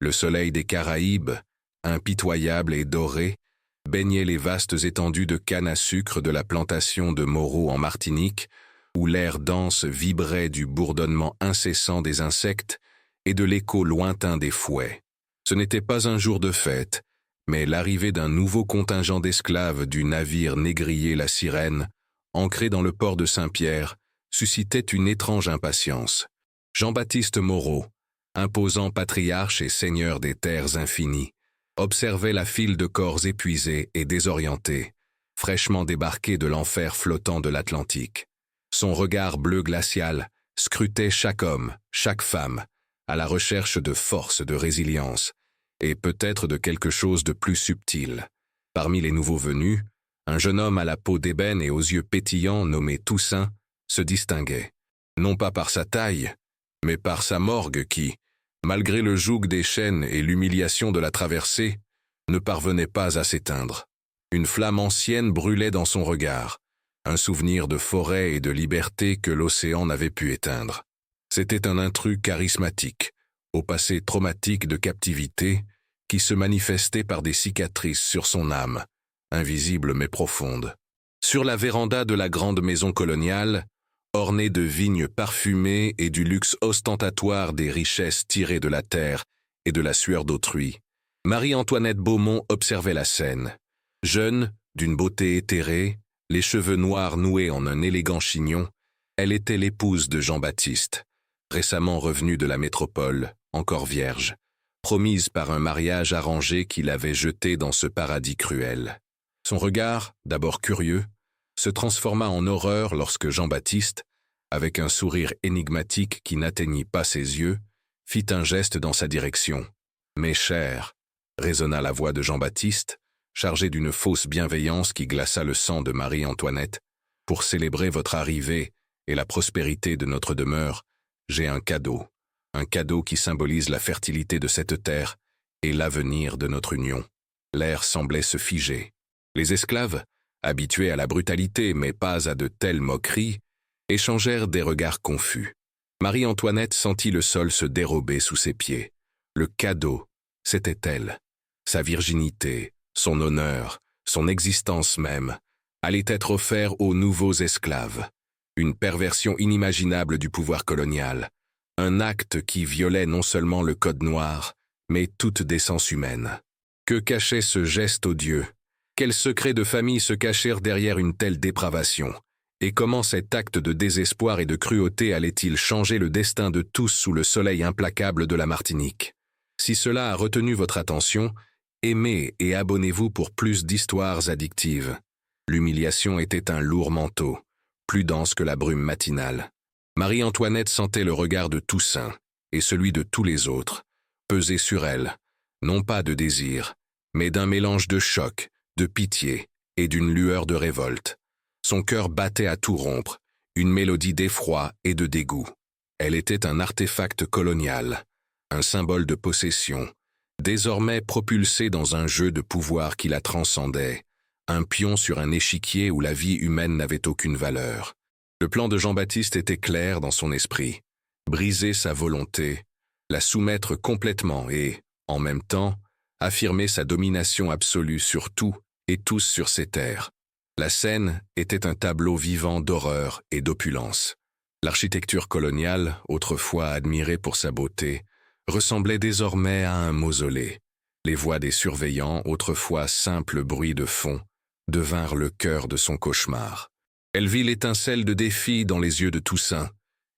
Le soleil des Caraïbes, impitoyable et doré, baignait les vastes étendues de canne à sucre de la plantation de Moreau en Martinique, où l'air dense vibrait du bourdonnement incessant des insectes et de l'écho lointain des fouets. Ce n'était pas un jour de fête, mais l'arrivée d'un nouveau contingent d'esclaves du navire négrier La Sirène, ancré dans le port de Saint-Pierre, suscitait une étrange impatience. Jean-Baptiste Moreau, imposant patriarche et seigneur des terres infinies, observait la file de corps épuisés et désorientés, fraîchement débarqués de l'enfer flottant de l'Atlantique. Son regard bleu glacial scrutait chaque homme, chaque femme, à la recherche de force, de résilience, et peut-être de quelque chose de plus subtil. Parmi les nouveaux venus, un jeune homme à la peau d'ébène et aux yeux pétillants nommé Toussaint se distinguait, non pas par sa taille, mais par sa morgue qui, malgré le joug des chaînes et l'humiliation de la traversée, ne parvenait pas à s'éteindre. Une flamme ancienne brûlait dans son regard, un souvenir de forêt et de liberté que l'océan n'avait pu éteindre. C'était un intrus charismatique, au passé traumatique de captivité, qui se manifestait par des cicatrices sur son âme, invisibles mais profondes. Sur la véranda de la grande maison coloniale, ornée de vignes parfumées et du luxe ostentatoire des richesses tirées de la terre et de la sueur d'autrui, Marie-Antoinette Beaumont observait la scène. Jeune, d'une beauté éthérée, les cheveux noirs noués en un élégant chignon, elle était l'épouse de Jean-Baptiste, récemment revenu de la métropole, encore vierge, promise par un mariage arrangé qui l'avait jetée dans ce paradis cruel. Son regard, d'abord curieux, se transforma en horreur lorsque Jean-Baptiste, avec un sourire énigmatique qui n'atteignit pas ses yeux, fit un geste dans sa direction. « Mes chers », résonna la voix de Jean-Baptiste, chargée d'une fausse bienveillance qui glaça le sang de Marie-Antoinette, « pour célébrer votre arrivée et la prospérité de notre demeure, j'ai un cadeau qui symbolise la fertilité de cette terre et l'avenir de notre union. » L'air semblait se figer. Les esclaves, habitués à la brutalité mais pas à de telles moqueries, échangèrent des regards confus. Marie-Antoinette sentit le sol se dérober sous ses pieds. Le cadeau, c'était elle. Sa virginité, son honneur, son existence même, allait être offert aux nouveaux esclaves. Une perversion inimaginable du pouvoir colonial. Un acte qui violait non seulement le code noir, mais toute décence humaine. Que cachait ce geste odieux? Quels secrets de famille se cachèrent derrière une telle dépravation? Et comment cet acte de désespoir et de cruauté allait-il changer le destin de tous sous le soleil implacable de la Martinique? Si cela a retenu votre attention, aimez et abonnez-vous pour plus d'histoires addictives. L'humiliation était un lourd manteau, plus dense que la brume matinale. Marie-Antoinette sentait le regard de Toussaint, et celui de tous les autres, peser sur elle, non pas de désir, mais d'un mélange de choc, de pitié et d'une lueur de révolte. Son cœur battait à tout rompre, une mélodie d'effroi et de dégoût. Elle était un artefact colonial, un symbole de possession, désormais propulsé dans un jeu de pouvoir qui la transcendait, un pion sur un échiquier où la vie humaine n'avait aucune valeur. Le plan de Jean-Baptiste était clair dans son esprit, briser sa volonté, la soumettre complètement et, en même temps, affirmer sa domination absolue sur tout et tous sur ces terres. La scène était un tableau vivant d'horreur et d'opulence. L'architecture coloniale, autrefois admirée pour sa beauté, ressemblait désormais à un mausolée. Les voix des surveillants, autrefois simples bruits de fond, devinrent le cœur de son cauchemar. Elle vit l'étincelle de défi dans les yeux de Toussaint,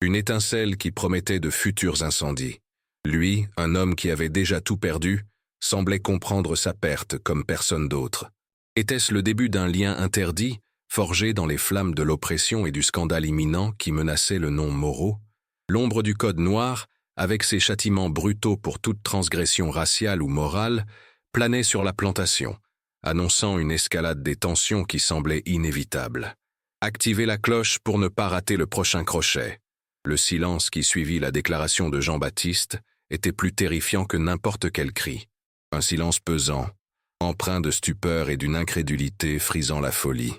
une étincelle qui promettait de futurs incendies. Lui, un homme qui avait déjà tout perdu, semblait comprendre sa perte comme personne d'autre. Était-ce le début d'un lien interdit, forgé dans les flammes de l'oppression et du scandale imminent qui menaçait le nom Moreau? L'ombre du code noir, avec ses châtiments brutaux pour toute transgression raciale ou morale, planait sur la plantation, annonçant une escalade des tensions qui semblait inévitable. Activez la cloche pour ne pas rater le prochain crochet. Le silence qui suivit la déclaration de Jean-Baptiste était plus terrifiant que n'importe quel cri. Un silence pesant, empreint de stupeur et d'une incrédulité frisant la folie.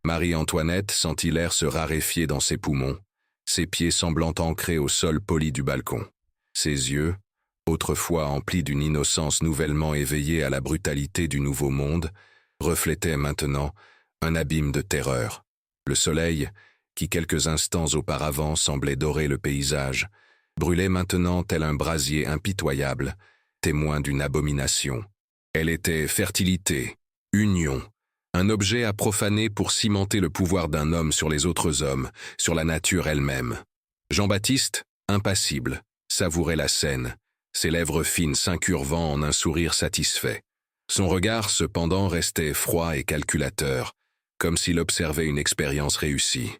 Marie-Antoinette sentit l'air se raréfier dans ses poumons, ses pieds semblant ancrés au sol poli du balcon. Ses yeux, autrefois empli d'une innocence nouvellement éveillée à la brutalité du nouveau monde, reflétait maintenant un abîme de terreur. Le soleil, qui quelques instants auparavant semblait dorer le paysage, brûlait maintenant tel un brasier impitoyable, témoin d'une abomination. Elle était fertilité, union, un objet à profaner pour cimenter le pouvoir d'un homme sur les autres hommes, sur la nature elle-même. Jean-Baptiste, impassible, savourait la scène, ses lèvres fines s'incurvant en un sourire satisfait. Son regard, cependant, restait froid et calculateur, comme s'il observait une expérience réussie.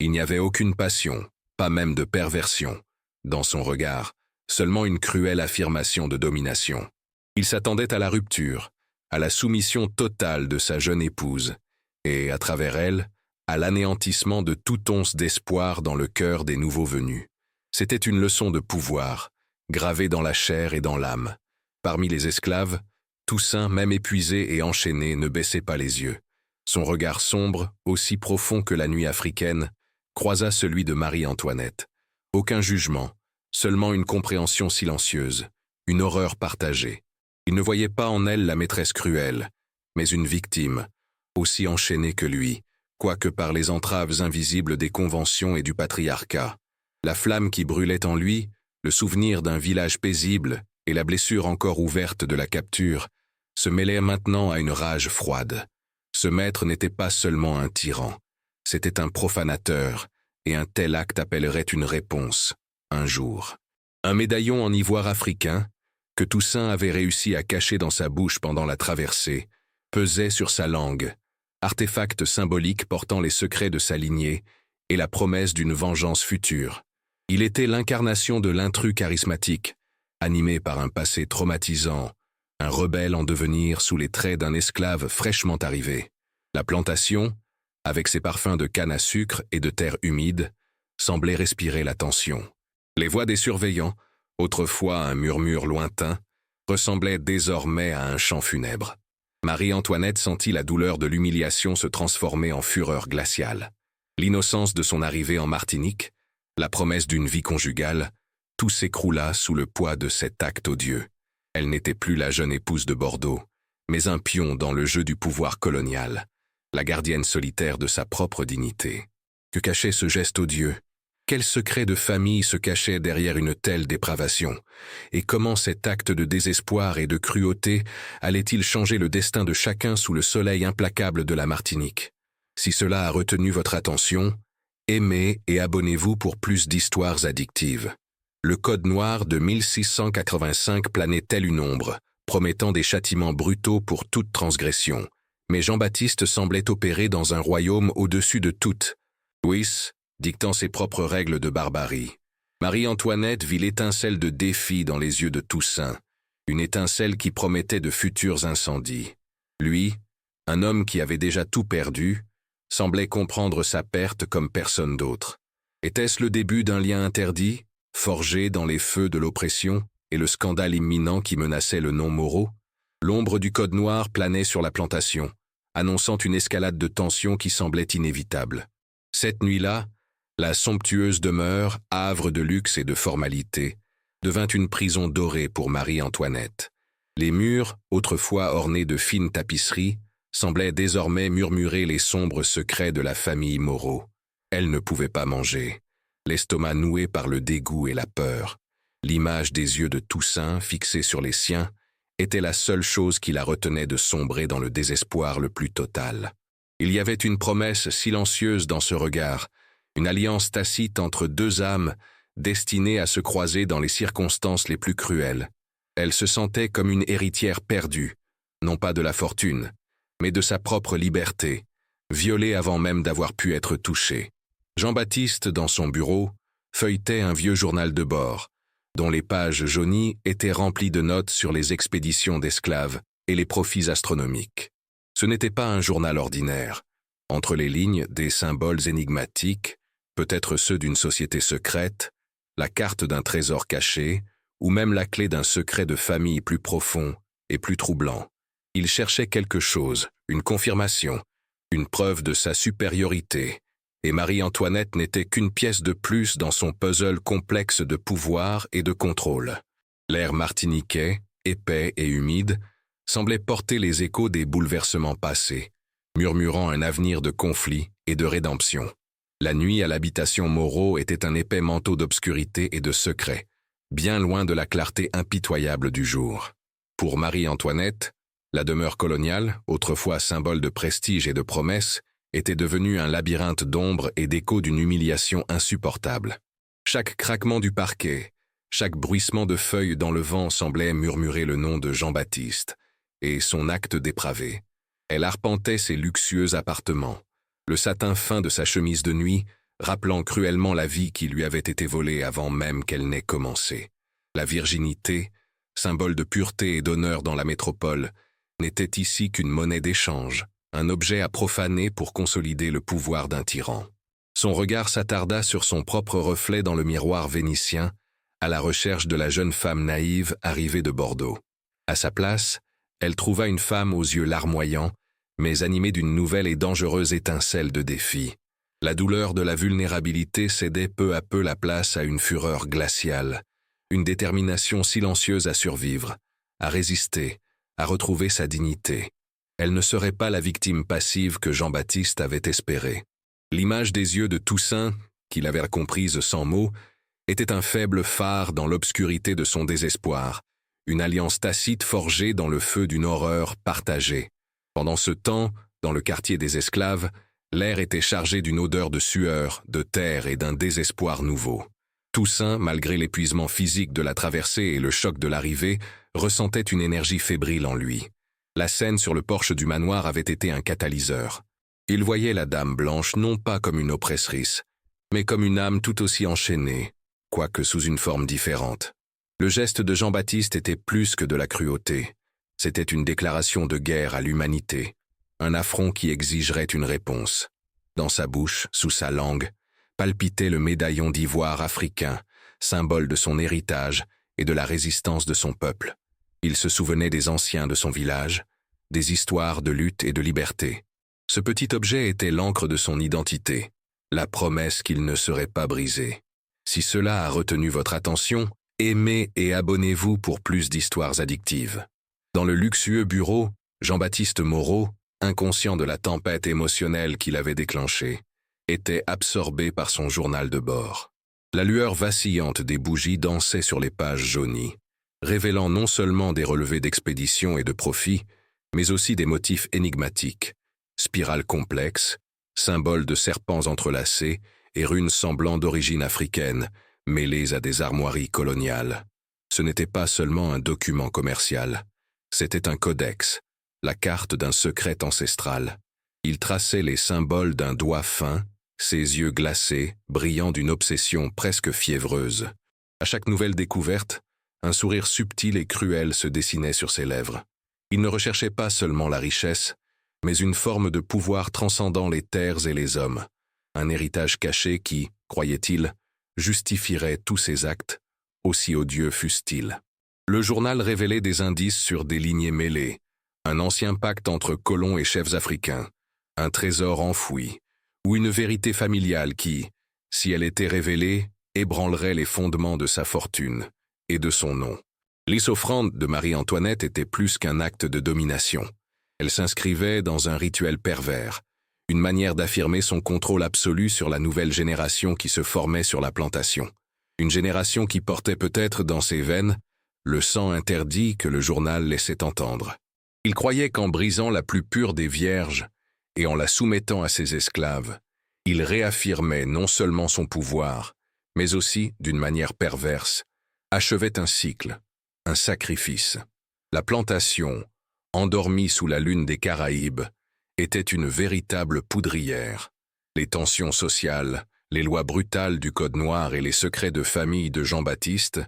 Il n'y avait aucune passion, pas même de perversion, dans son regard, seulement une cruelle affirmation de domination. Il s'attendait à la rupture, à la soumission totale de sa jeune épouse, et, à travers elle, à l'anéantissement de toute once d'espoir dans le cœur des nouveaux venus. C'était une leçon de pouvoir, gravée dans la chair et dans l'âme. Parmi les esclaves, Toussaint, même épuisé et enchaîné, ne baissait pas les yeux. Son regard sombre, aussi profond que la nuit africaine, croisa celui de Marie-Antoinette. Aucun jugement, seulement une compréhension silencieuse, une horreur partagée. Il ne voyait pas en elle la maîtresse cruelle, mais une victime, aussi enchaînée que lui, quoique par les entraves invisibles des conventions et du patriarcat. La flamme qui brûlait en lui, le souvenir d'un village paisible et la blessure encore ouverte de la capture, se mêlaient maintenant à une rage froide. Ce maître n'était pas seulement un tyran, c'était un profanateur, et un tel acte appellerait une réponse, un jour. Un médaillon en ivoire africain, que Toussaint avait réussi à cacher dans sa bouche pendant la traversée, pesait sur sa langue, artefact symbolique portant les secrets de sa lignée et la promesse d'une vengeance future. Il était l'incarnation de l'intrus charismatique, animé par un passé traumatisant, un rebelle en devenir sous les traits d'un esclave fraîchement arrivé. La plantation, avec ses parfums de canne à sucre et de terre humide, semblait respirer la tension. Les voix des surveillants, autrefois un murmure lointain, ressemblaient désormais à un chant funèbre. Marie-Antoinette sentit la douleur de l'humiliation se transformer en fureur glaciale. L'innocence de son arrivée en Martinique, la promesse d'une vie conjugale, tout s'écroula sous le poids de cet acte odieux. Elle n'était plus la jeune épouse de Bordeaux, mais un pion dans le jeu du pouvoir colonial, la gardienne solitaire de sa propre dignité. Que cachait ce geste odieux? Quel secret de famille se cachait derrière une telle dépravation? Et comment cet acte de désespoir et de cruauté allait-il changer le destin de chacun sous le soleil implacable de la Martinique? Si cela a retenu votre attention, aimez et abonnez-vous pour plus d'histoires addictives. Le Code noir de 1685 planait telle une ombre, promettant des châtiments brutaux pour toute transgression. Mais Jean-Baptiste semblait opérer dans un royaume au-dessus de toutes. Louis, dictant ses propres règles de barbarie. Marie-Antoinette vit l'étincelle de défi dans les yeux de Toussaint, une étincelle qui promettait de futurs incendies. Lui, un homme qui avait déjà tout perdu, semblait comprendre sa perte comme personne d'autre. Était-ce le début d'un lien interdit, forgé dans les feux de l'oppression et le scandale imminent qui menaçait le nom Moreau? L'ombre du Code noir planait sur la plantation, annonçant une escalade de tension qui semblait inévitable. Cette nuit-là, la somptueuse demeure, havre de luxe et de formalité, devint une prison dorée pour Marie-Antoinette. Les murs, autrefois ornés de fines tapisseries, semblaient désormais murmurer les sombres secrets de la famille Moreau. Elle ne pouvait pas manger, l'estomac noué par le dégoût et la peur. L'image des yeux de Toussaint, fixés sur les siens, était la seule chose qui la retenait de sombrer dans le désespoir le plus total. Il y avait une promesse silencieuse dans ce regard, une alliance tacite entre deux âmes destinées à se croiser dans les circonstances les plus cruelles. Elle se sentait comme une héritière perdue, non pas de la fortune, mais de sa propre liberté, violée avant même d'avoir pu être touchée. Jean-Baptiste, dans son bureau, feuilletait un vieux journal de bord, dont les pages jaunies étaient remplies de notes sur les expéditions d'esclaves et les profits astronomiques. Ce n'était pas un journal ordinaire. Entre les lignes, des symboles énigmatiques, peut-être ceux d'une société secrète, la carte d'un trésor caché, ou même la clé d'un secret de famille plus profond et plus troublant. Il cherchait quelque chose, une confirmation, une preuve de sa supériorité, et Marie-Antoinette n'était qu'une pièce de plus dans son puzzle complexe de pouvoir et de contrôle. L'air martiniquais, épais et humide, semblait porter les échos des bouleversements passés, murmurant un avenir de conflit et de rédemption. La nuit à l'habitation Moreau était un épais manteau d'obscurité et de secret, bien loin de la clarté impitoyable du jour. Pour Marie-Antoinette, la demeure coloniale, autrefois symbole de prestige et de promesse, était devenue un labyrinthe d'ombre et d'échos d'une humiliation insupportable. Chaque craquement du parquet, chaque bruissement de feuilles dans le vent semblait murmurer le nom de Jean-Baptiste et son acte dépravé. Elle arpentait ses luxueux appartements, le satin fin de sa chemise de nuit, rappelant cruellement la vie qui lui avait été volée avant même qu'elle n'ait commencé. La virginité, symbole de pureté et d'honneur dans la métropole, n'était ici qu'une monnaie d'échange, un objet à profaner pour consolider le pouvoir d'un tyran. Son regard s'attarda sur son propre reflet dans le miroir vénitien, à la recherche de la jeune femme naïve arrivée de Bordeaux. À sa place, elle trouva une femme aux yeux larmoyants, mais animée d'une nouvelle et dangereuse étincelle de défi. La douleur de la vulnérabilité cédait peu à peu la place à une fureur glaciale, une détermination silencieuse à survivre, à résister, à retrouver sa dignité. Elle ne serait pas la victime passive que Jean-Baptiste avait espérée. L'image des yeux de Toussaint, qu'il avait comprise sans mots, était un faible phare dans l'obscurité de son désespoir, une alliance tacite forgée dans le feu d'une horreur partagée. Pendant ce temps, dans le quartier des esclaves, l'air était chargé d'une odeur de sueur, de terre et d'un désespoir nouveau. Toussaint, malgré l'épuisement physique de la traversée et le choc de l'arrivée, ressentait une énergie fébrile en lui. La scène sur le porche du manoir avait été un catalyseur. Il voyait la dame blanche non pas comme une oppressrice, mais comme une âme tout aussi enchaînée, quoique sous une forme différente. Le geste de Jean-Baptiste était plus que de la cruauté. C'était une déclaration de guerre à l'humanité, un affront qui exigerait une réponse. Dans sa bouche, sous sa langue, palpitait le médaillon d'ivoire africain, symbole de son héritage et de la résistance de son peuple. Il se souvenait des anciens de son village, des histoires de lutte et de liberté. Ce petit objet était l'encre de son identité, la promesse qu'il ne serait pas brisé. Si cela a retenu votre attention, aimez et abonnez-vous pour plus d'histoires addictives. Dans le luxueux bureau, Jean-Baptiste Moreau, inconscient de la tempête émotionnelle qu'il avait déclenchée, était absorbé par son journal de bord. La lueur vacillante des bougies dansait sur les pages jaunies, révélant non seulement des relevés d'expédition et de profit, mais aussi des motifs énigmatiques, spirales complexes, symboles de serpents entrelacés et runes semblant d'origine africaine, mêlées à des armoiries coloniales. Ce n'était pas seulement un document commercial, c'était un codex, la carte d'un secret ancestral. Il traçait les symboles d'un doigt fin, ses yeux glacés, brillant d'une obsession presque fiévreuse. À chaque nouvelle découverte, un sourire subtil et cruel se dessinait sur ses lèvres. Il ne recherchait pas seulement la richesse, mais une forme de pouvoir transcendant les terres et les hommes, un héritage caché qui, croyait-il, justifierait tous ses actes, aussi odieux fussent-ils. Le journal révélait des indices sur des lignées mêlées, un ancien pacte entre colons et chefs africains, un trésor enfoui, ou une vérité familiale qui, si elle était révélée, ébranlerait les fondements de sa fortune et de son nom. Les offrandes de Marie-Antoinette étaient plus qu'un acte de domination. Elle s'inscrivait dans un rituel pervers, une manière d'affirmer son contrôle absolu sur la nouvelle génération qui se formait sur la plantation. Une génération qui portait peut-être dans ses veines le sang interdit que le journal laissait entendre. Il croyait qu'en brisant la plus pure des vierges et en la soumettant à ses esclaves, il réaffirmait non seulement son pouvoir, mais aussi, d'une manière perverse, achevait un cycle, un sacrifice. La plantation, endormie sous la lune des Caraïbes, était une véritable poudrière. Les tensions sociales, les lois brutales du Code noir et les secrets de famille de Jean-Baptiste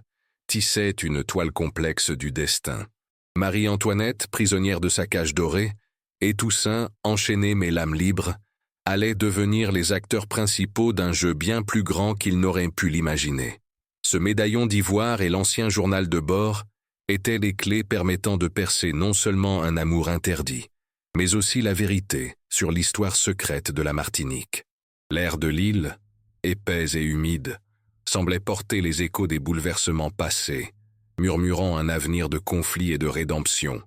tissaient une toile complexe du destin. Marie-Antoinette, prisonnière de sa cage dorée, et Toussaint, enchaîné mais l'âme libre, allaient devenir les acteurs principaux d'un jeu bien plus grand qu'ils n'auraient pu l'imaginer. Ce médaillon d'ivoire et l'ancien journal de bord étaient les clés permettant de percer non seulement un amour interdit, mais aussi la vérité sur l'histoire secrète de la Martinique. L'air de l'île, épais et humide, semblait porter les échos des bouleversements passés, murmurant un avenir de conflit et de rédemption,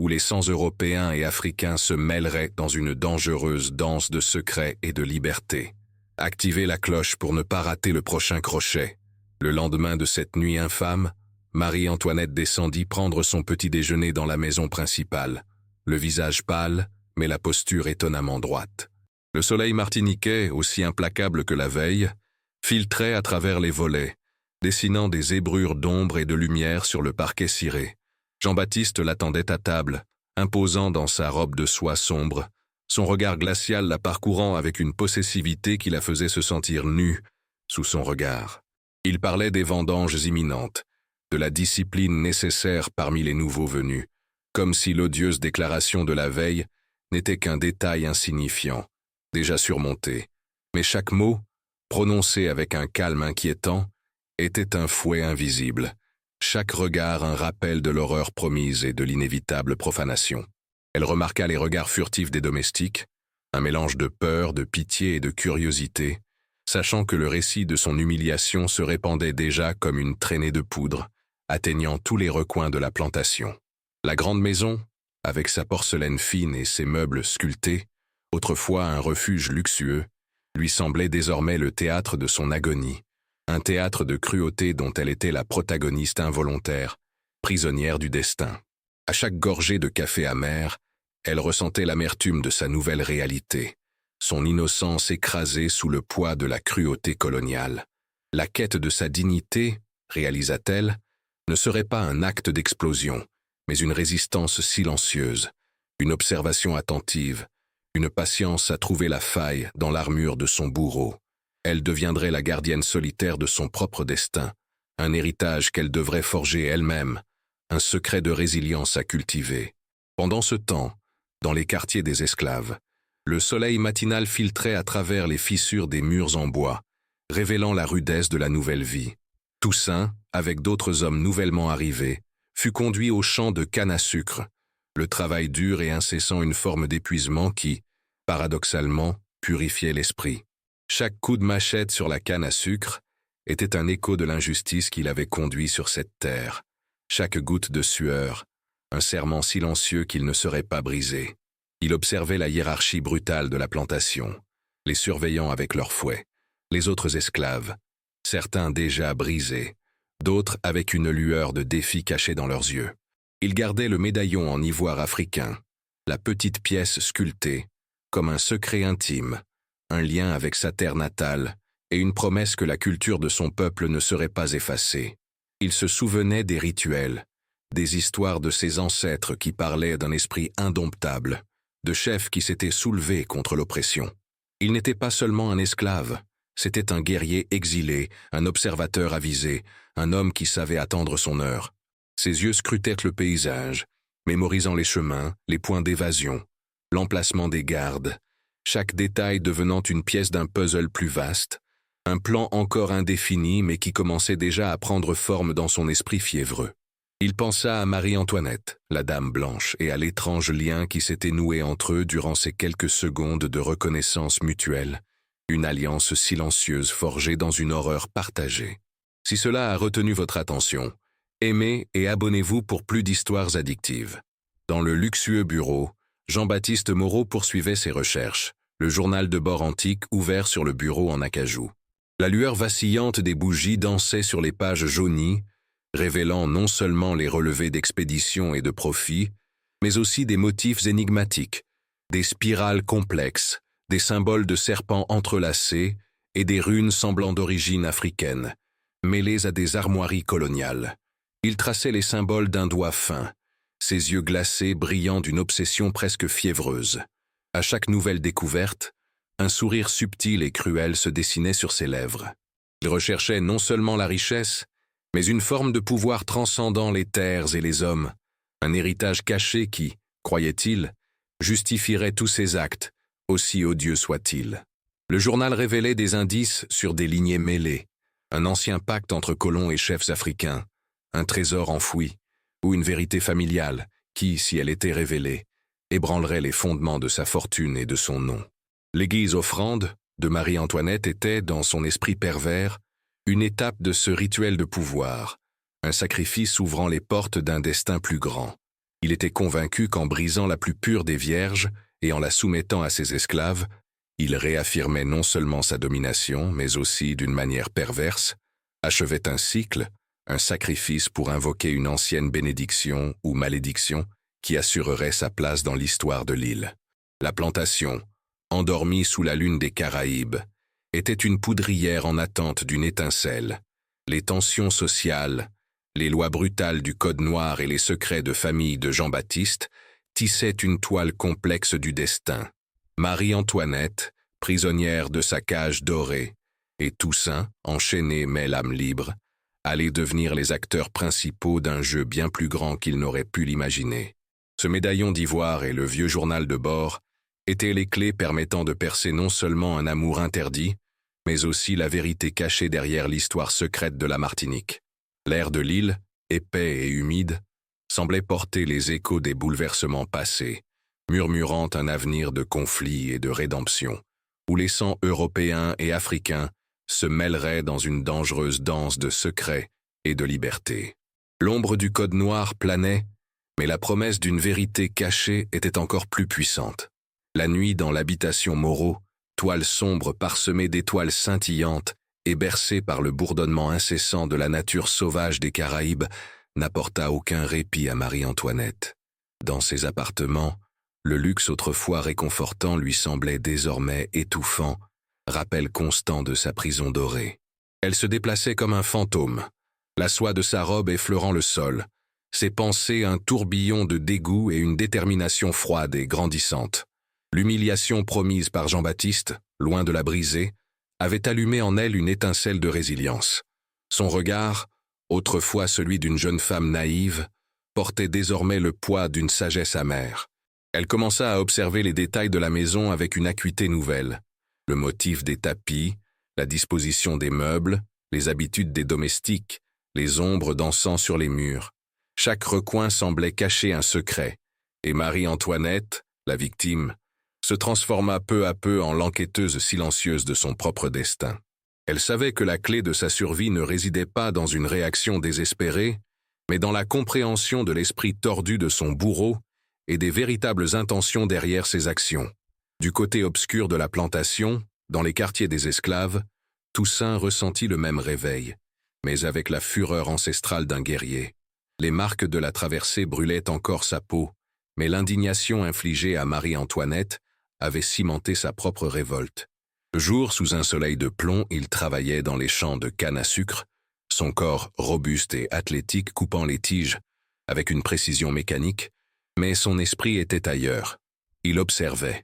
où les sangs européens et africains se mêleraient dans une dangereuse danse de secrets et de liberté. Activez la cloche pour ne pas rater le prochain crochet. Le lendemain de cette nuit infâme, Marie-Antoinette descendit prendre son petit déjeuner dans la maison principale, le visage pâle, mais la posture étonnamment droite. Le soleil martiniquais, aussi implacable que la veille, filtrait à travers les volets, dessinant des zébrures d'ombre et de lumière sur le parquet ciré. Jean-Baptiste l'attendait à table, imposant dans sa robe de soie sombre, son regard glacial la parcourant avec une possessivité qui la faisait se sentir nue sous son regard. Il parlait des vendanges imminentes, de la discipline nécessaire parmi les nouveaux venus, comme si l'odieuse déclaration de la veille n'était qu'un détail insignifiant, déjà surmonté. Mais chaque mot, prononcé avec un calme inquiétant, était un fouet invisible, chaque regard un rappel de l'horreur promise et de l'inévitable profanation. Elle remarqua les regards furtifs des domestiques, un mélange de peur, de pitié et de curiosité, sachant que le récit de son humiliation se répandait déjà comme une traînée de poudre, atteignant tous les recoins de la plantation. La grande maison, avec sa porcelaine fine et ses meubles sculptés, autrefois un refuge luxueux, lui semblait désormais le théâtre de son agonie, un théâtre de cruauté dont elle était la protagoniste involontaire, prisonnière du destin. À chaque gorgée de café amer, elle ressentait l'amertume de sa nouvelle réalité, son innocence écrasée sous le poids de la cruauté coloniale. La quête de sa dignité, réalisa-t-elle, ne serait pas un acte d'explosion, mais une résistance silencieuse, une observation attentive, une patience à trouver la faille dans l'armure de son bourreau. Elle deviendrait la gardienne solitaire de son propre destin, un héritage qu'elle devrait forger elle-même, un secret de résilience à cultiver. Pendant ce temps, dans les quartiers des esclaves, le soleil matinal filtrait à travers les fissures des murs en bois, révélant la rudesse de la nouvelle vie. Toussaint, avec d'autres hommes nouvellement arrivés, fut conduit au champ de canne à sucre, le travail dur et incessant une forme d'épuisement qui, paradoxalement, purifiait l'esprit. Chaque coup de machette sur la canne à sucre était un écho de l'injustice qui l'avait conduit sur cette terre. Chaque goutte de sueur, un serment silencieux qu'il ne serait pas brisé. Il observait la hiérarchie brutale de la plantation, les surveillants avec leurs fouets, les autres esclaves, certains déjà brisés, d'autres avec une lueur de défi cachée dans leurs yeux. Il gardait le médaillon en ivoire africain, la petite pièce sculptée, comme un secret intime, un lien avec sa terre natale et une promesse que la culture de son peuple ne serait pas effacée. Il se souvenait des rituels, des histoires de ses ancêtres qui parlaient d'un esprit indomptable, de chefs qui s'étaient soulevés contre l'oppression. Il n'était pas seulement un esclave, c'était un guerrier exilé, un observateur avisé, un homme qui savait attendre son heure. Ses yeux scrutaient le paysage, mémorisant les chemins, les points d'évasion, l'emplacement des gardes, chaque détail devenant une pièce d'un puzzle plus vaste, un plan encore indéfini mais qui commençait déjà à prendre forme dans son esprit fiévreux. Il pensa à Marie-Antoinette, la dame blanche, et à l'étrange lien qui s'était noué entre eux durant ces quelques secondes de reconnaissance mutuelle, une alliance silencieuse forgée dans une horreur partagée. Si cela a retenu votre attention, aimez et abonnez-vous pour plus d'histoires addictives. Dans le luxueux bureau, Jean-Baptiste Moreau poursuivait ses recherches, le journal de bord antique ouvert sur le bureau en acajou. La lueur vacillante des bougies dansait sur les pages jaunies, révélant non seulement les relevés d'expédition et de profit, mais aussi des motifs énigmatiques, des spirales complexes, des symboles de serpents entrelacés et des runes semblant d'origine africaine, mêlées à des armoiries coloniales. Il traçait les symboles d'un doigt fin, ses yeux glacés brillant d'une obsession presque fiévreuse. À chaque nouvelle découverte, un sourire subtil et cruel se dessinait sur ses lèvres. Il recherchait non seulement la richesse, mais une forme de pouvoir transcendant les terres et les hommes, un héritage caché qui, croyait-il, justifierait tous ses actes, aussi odieux soient-ils. Le journal révélait des indices sur des lignées mêlées, un ancien pacte entre colons et chefs africains, un trésor enfoui, ou une vérité familiale qui, si elle était révélée, ébranlerait les fondements de sa fortune et de son nom. L'église offrande de Marie-Antoinette était, dans son esprit pervers, une étape de ce rituel de pouvoir, un sacrifice ouvrant les portes d'un destin plus grand. Il était convaincu qu'en brisant la plus pure des vierges et en la soumettant à ses esclaves, il réaffirmait non seulement sa domination, mais aussi, d'une manière perverse, achevait un cycle, un sacrifice pour invoquer une ancienne bénédiction ou malédiction qui assurerait sa place dans l'histoire de l'île. La plantation, endormie sous la lune des Caraïbes, était une poudrière en attente d'une étincelle. Les tensions sociales, les lois brutales du Code noir et les secrets de famille de Jean-Baptiste tissaient une toile complexe du destin. Marie-Antoinette, prisonnière de sa cage dorée, et Toussaint, enchaîné mais l'âme libre, allaient devenir les acteurs principaux d'un jeu bien plus grand qu'ils n'auraient pu l'imaginer. Ce médaillon d'ivoire et le vieux journal de bord étaient les clés permettant de percer non seulement un amour interdit, mais aussi la vérité cachée derrière l'histoire secrète de la Martinique. L'air de l'île, épais et humide, semblait porter les échos des bouleversements passés, murmurant un avenir de conflit et de rédemption, où les sangs européens et africains se mêleraient dans une dangereuse danse de secrets et de liberté. L'ombre du Code noir planait, mais la promesse d'une vérité cachée était encore plus puissante. La nuit dans l'habitation Moreau, toile sombre parsemée d'étoiles scintillantes et bercée par le bourdonnement incessant de la nature sauvage des Caraïbes, n'apporta aucun répit à Marie-Antoinette. Dans ses appartements, le luxe autrefois réconfortant lui semblait désormais étouffant, rappel constant de sa prison dorée. Elle se déplaçait comme un fantôme, la soie de sa robe effleurant le sol, ses pensées un tourbillon de dégoût et une détermination froide et grandissante. L'humiliation promise par Jean-Baptiste, loin de la briser, avait allumé en elle une étincelle de résilience. Son regard, autrefois celui d'une jeune femme naïve, portait désormais le poids d'une sagesse amère. Elle commença à observer les détails de la maison avec une acuité nouvelle. Le motif des tapis, la disposition des meubles, les habitudes des domestiques, les ombres dansant sur les murs. Chaque recoin semblait cacher un secret, et Marie-Antoinette, la victime, se transforma peu à peu en l'enquêteuse silencieuse de son propre destin. Elle savait que la clé de sa survie ne résidait pas dans une réaction désespérée, mais dans la compréhension de l'esprit tordu de son bourreau et des véritables intentions derrière ses actions. Du côté obscur de la plantation, dans les quartiers des esclaves, Toussaint ressentit le même réveil, mais avec la fureur ancestrale d'un guerrier. Les marques de la traversée brûlaient encore sa peau, mais l'indignation infligée à Marie-Antoinette avait cimenté sa propre révolte. Le jour, sous un soleil de plomb, il travaillait dans les champs de canne à sucre, son corps robuste et athlétique coupant les tiges avec une précision mécanique, mais son esprit était ailleurs. Il observait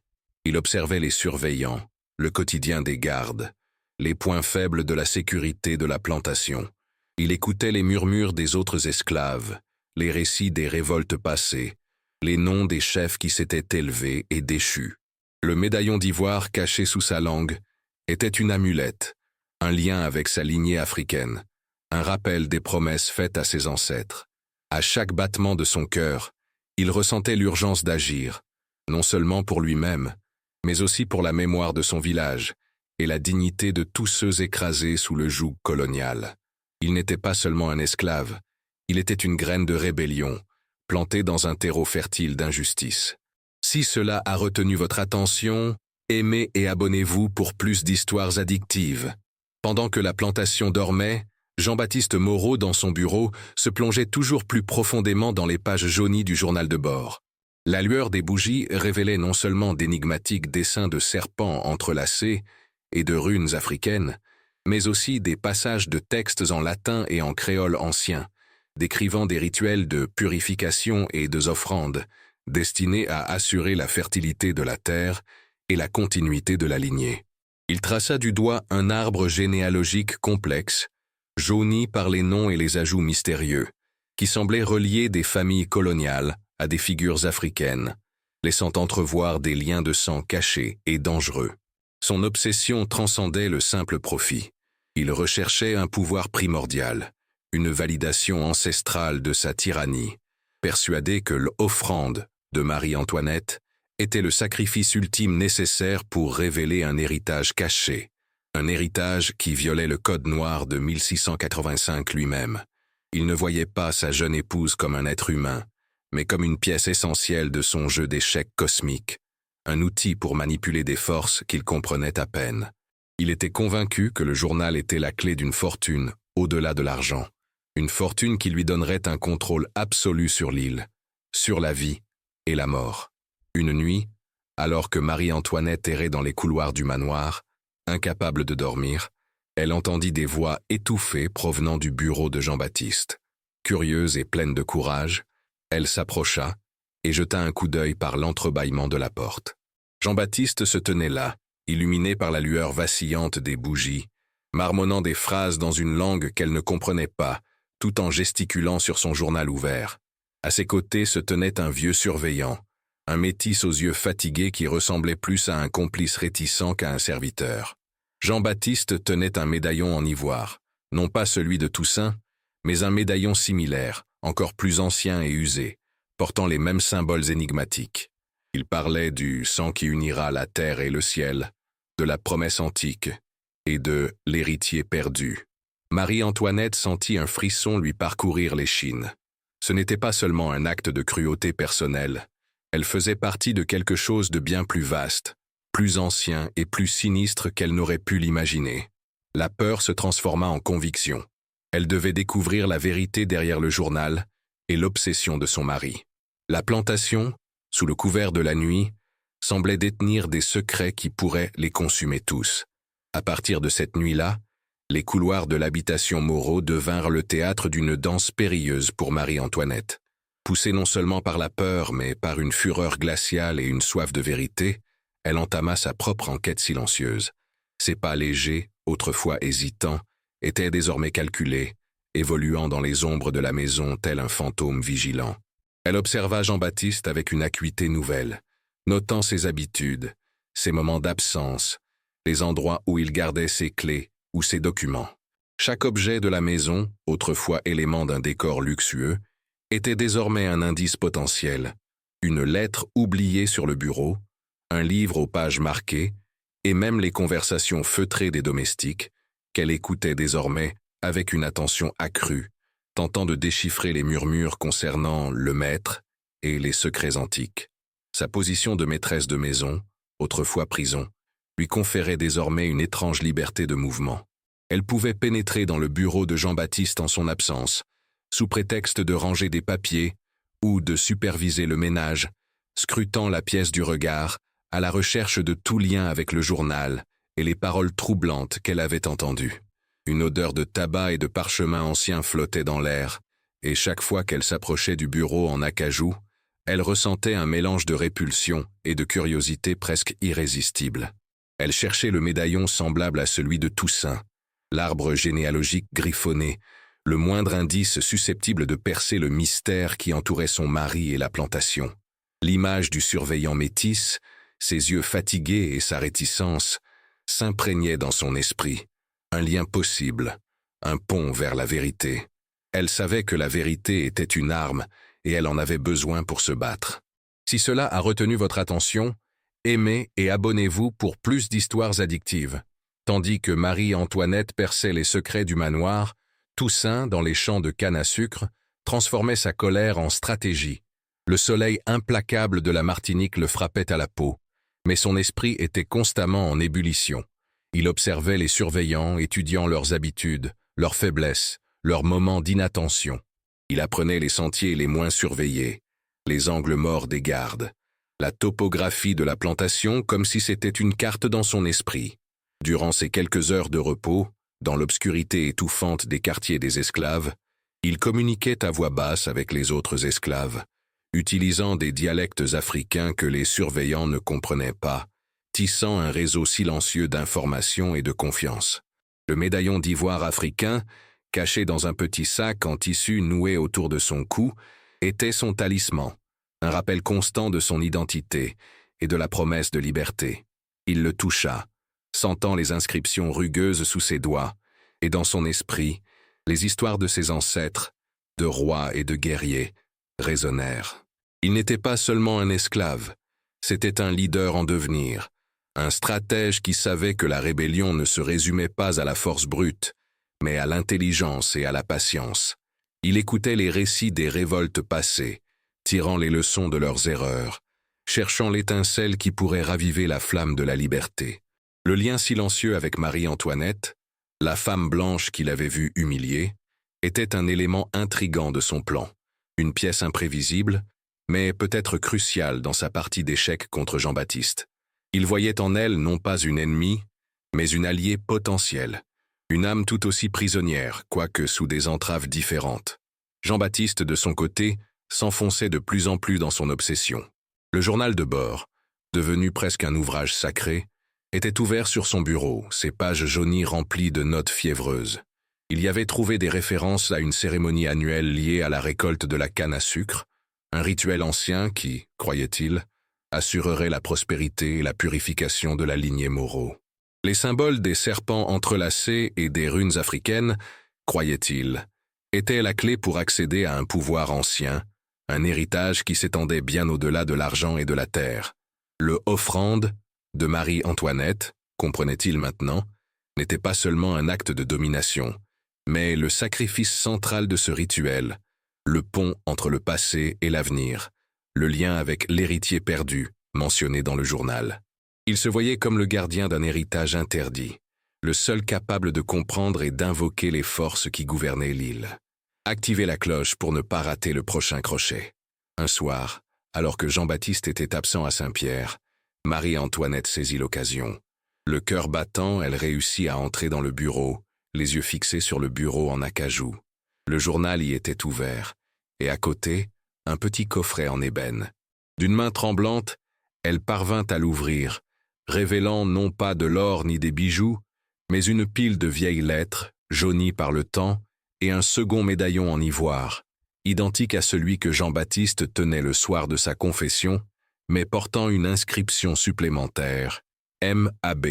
les surveillants, le quotidien des gardes, les points faibles de la sécurité de la plantation. Il écoutait les murmures des autres esclaves, les récits des révoltes passées, les noms des chefs qui s'étaient élevés et déchus. Le médaillon d'ivoire caché sous sa langue était une amulette, un lien avec sa lignée africaine, un rappel des promesses faites à ses ancêtres. À chaque battement de son cœur, il ressentait l'urgence d'agir, non seulement pour lui-même, mais aussi pour la mémoire de son village et la dignité de tous ceux écrasés sous le joug colonial. Il n'était pas seulement un esclave, il était une graine de rébellion, plantée dans un terreau fertile d'injustice. Si cela a retenu votre attention, aimez et abonnez-vous pour plus d'histoires addictives. Pendant que la plantation dormait, Jean-Baptiste Moreau, dans son bureau, se plongeait toujours plus profondément dans les pages jaunies du journal de bord. La lueur des bougies révélait non seulement d'énigmatiques dessins de serpents entrelacés et de runes africaines, mais aussi des passages de textes en latin et en créole ancien, décrivant des rituels de purification et de offrandes, destinés à assurer la fertilité de la terre et la continuité de la lignée. Il traça du doigt un arbre généalogique complexe, jauni par les noms et les ajouts mystérieux, qui semblait relier des familles coloniales à des figures africaines, laissant entrevoir des liens de sang cachés et dangereux. Son obsession transcendait le simple profit. Il recherchait un pouvoir primordial, une validation ancestrale de sa tyrannie, persuadé que l'offrande de Marie-Antoinette était le sacrifice ultime nécessaire pour révéler un héritage caché, un héritage qui violait le Code noir de 1685 lui-même. Il ne voyait pas sa jeune épouse comme un être humain, mais comme une pièce essentielle de son jeu d'échecs cosmique, un outil pour manipuler des forces qu'il comprenait à peine. Il était convaincu que le journal était la clé d'une fortune au-delà de l'argent, une fortune qui lui donnerait un contrôle absolu sur l'île, sur la vie et la mort. Une nuit, alors que Marie-Antoinette errait dans les couloirs du manoir, incapable de dormir, elle entendit des voix étouffées provenant du bureau de Jean-Baptiste. Curieuse et pleine de courage, elle s'approcha et jeta un coup d'œil par l'entrebâillement de la porte. Jean-Baptiste se tenait là, illuminé par la lueur vacillante des bougies, marmonnant des phrases dans une langue qu'elle ne comprenait pas, tout en gesticulant sur son journal ouvert. À ses côtés se tenait un vieux surveillant, un métis aux yeux fatigués qui ressemblait plus à un complice réticent qu'à un serviteur. Jean-Baptiste tenait un médaillon en ivoire, non pas celui de Toussaint, mais un médaillon similaire, encore plus ancien et usé, portant les mêmes symboles énigmatiques. Il parlait du sang qui unira la terre et le ciel, de la promesse antique et de l'héritier perdu. Marie-Antoinette sentit un frisson lui parcourir l'échine. Ce n'était pas seulement un acte de cruauté personnelle, elle faisait partie de quelque chose de bien plus vaste, plus ancien et plus sinistre qu'elle n'aurait pu l'imaginer. La peur se transforma en conviction. Elle devait découvrir la vérité derrière le journal et l'obsession de son mari. La plantation, sous le couvert de la nuit, semblait détenir des secrets qui pourraient les consumer tous. À partir de cette nuit-là, les couloirs de l'habitation Moreau devinrent le théâtre d'une danse périlleuse pour Marie-Antoinette. Poussée non seulement par la peur, mais par une fureur glaciale et une soif de vérité, elle entama sa propre enquête silencieuse. Ses pas légers, autrefois hésitants, étaient désormais calculés, évoluant dans les ombres de la maison tel un fantôme vigilant. Elle observa Jean-Baptiste avec une acuité nouvelle, notant ses habitudes, ses moments d'absence, les endroits où il gardait ses clés ou ses documents. Chaque objet de la maison, autrefois élément d'un décor luxueux, était désormais un indice potentiel, une lettre oubliée sur le bureau, un livre aux pages marquées, et même les conversations feutrées des domestiques, qu'elle écoutait désormais avec une attention accrue, tentant de déchiffrer les murmures concernant le maître et les secrets antiques. Sa position de maîtresse de maison, autrefois prison, lui conférait désormais une étrange liberté de mouvement. Elle pouvait pénétrer dans le bureau de Jean-Baptiste en son absence, sous prétexte de ranger des papiers ou de superviser le ménage, scrutant la pièce du regard, à la recherche de tout lien avec le journal et les paroles troublantes qu'elle avait entendues. Une odeur de tabac et de parchemin ancien flottait dans l'air, et chaque fois qu'elle s'approchait du bureau en acajou, elle ressentait un mélange de répulsion et de curiosité presque irrésistible. Elle cherchait le médaillon semblable à celui de Toussaint, l'arbre généalogique griffonné, le moindre indice susceptible de percer le mystère qui entourait son mari et la plantation. L'image du surveillant métis, ses yeux fatigués et sa réticence, s'imprégnaient dans son esprit. Un lien possible, un pont vers la vérité. Elle savait que la vérité était une arme et elle en avait besoin pour se battre. Si cela a retenu votre attention, aimez et abonnez-vous pour plus d'histoires addictives. Tandis que Marie-Antoinette perçait les secrets du manoir, Toussaint, dans les champs de canne à sucre, transformait sa colère en stratégie. Le soleil implacable de la Martinique le frappait à la peau, mais son esprit était constamment en ébullition. Il observait les surveillants, étudiant leurs habitudes, leurs faiblesses, leurs moments d'inattention. Il apprenait les sentiers les moins surveillés, les angles morts des gardes, la topographie de la plantation comme si c'était une carte dans son esprit. Durant ces quelques heures de repos, dans l'obscurité étouffante des quartiers des esclaves, il communiquait à voix basse avec les autres esclaves, utilisant des dialectes africains que les surveillants ne comprenaient pas, tissant un réseau silencieux d'information et de confiance. Le médaillon d'ivoire africain, caché dans un petit sac en tissu noué autour de son cou, était son talisman, un rappel constant de son identité et de la promesse de liberté. Il le toucha, sentant les inscriptions rugueuses sous ses doigts, et dans son esprit, les histoires de ses ancêtres, de rois et de guerriers, résonnèrent. Il n'était pas seulement un esclave, c'était un leader en devenir, un stratège qui savait que la rébellion ne se résumait pas à la force brute, mais à l'intelligence et à la patience. Il écoutait les récits des révoltes passées, tirant les leçons de leurs erreurs, cherchant l'étincelle qui pourrait raviver la flamme de la liberté. Le lien silencieux avec Marie-Antoinette, la femme blanche qu'il avait vue humiliée, était un élément intrigant de son plan, une pièce imprévisible, mais peut-être cruciale dans sa partie d'échecs contre Jean-Baptiste. Il voyait en elle non pas une ennemie, mais une alliée potentielle, une âme tout aussi prisonnière, quoique sous des entraves différentes. Jean-Baptiste, de son côté, s'enfonçait de plus en plus dans son obsession. Le journal de bord, devenu presque un ouvrage sacré, était ouvert sur son bureau, ses pages jaunies remplies de notes fiévreuses. Il y avait trouvé des références à une cérémonie annuelle liée à la récolte de la canne à sucre, un rituel ancien qui, croyait-il, assurerait la prospérité et la purification de la lignée Moreau. Les symboles des serpents entrelacés et des runes africaines, croyait-il, étaient la clé pour accéder à un pouvoir ancien, un héritage qui s'étendait bien au-delà de l'argent et de la terre. Le offrande de Marie-Antoinette, comprenait-il maintenant, n'était pas seulement un acte de domination, mais le sacrifice central de ce rituel, le pont entre le passé et l'avenir, le lien avec l'héritier perdu, mentionné dans le journal. Il se voyait comme le gardien d'un héritage interdit, le seul capable de comprendre et d'invoquer les forces qui gouvernaient l'île. Activer la cloche pour ne pas rater le prochain crochet. Un soir, alors que Jean-Baptiste était absent à Saint-Pierre, Marie-Antoinette saisit l'occasion. Le cœur battant, elle réussit à entrer dans le bureau, les yeux fixés sur le bureau en acajou. Le journal y était ouvert, et à côté, un petit coffret en ébène. D'une main tremblante, elle parvint à l'ouvrir, révélant non pas de l'or ni des bijoux, mais une pile de vieilles lettres, jaunies par le temps, et un second médaillon en ivoire, identique à celui que Jean-Baptiste tenait le soir de sa confession, mais portant une inscription supplémentaire, M.A.B.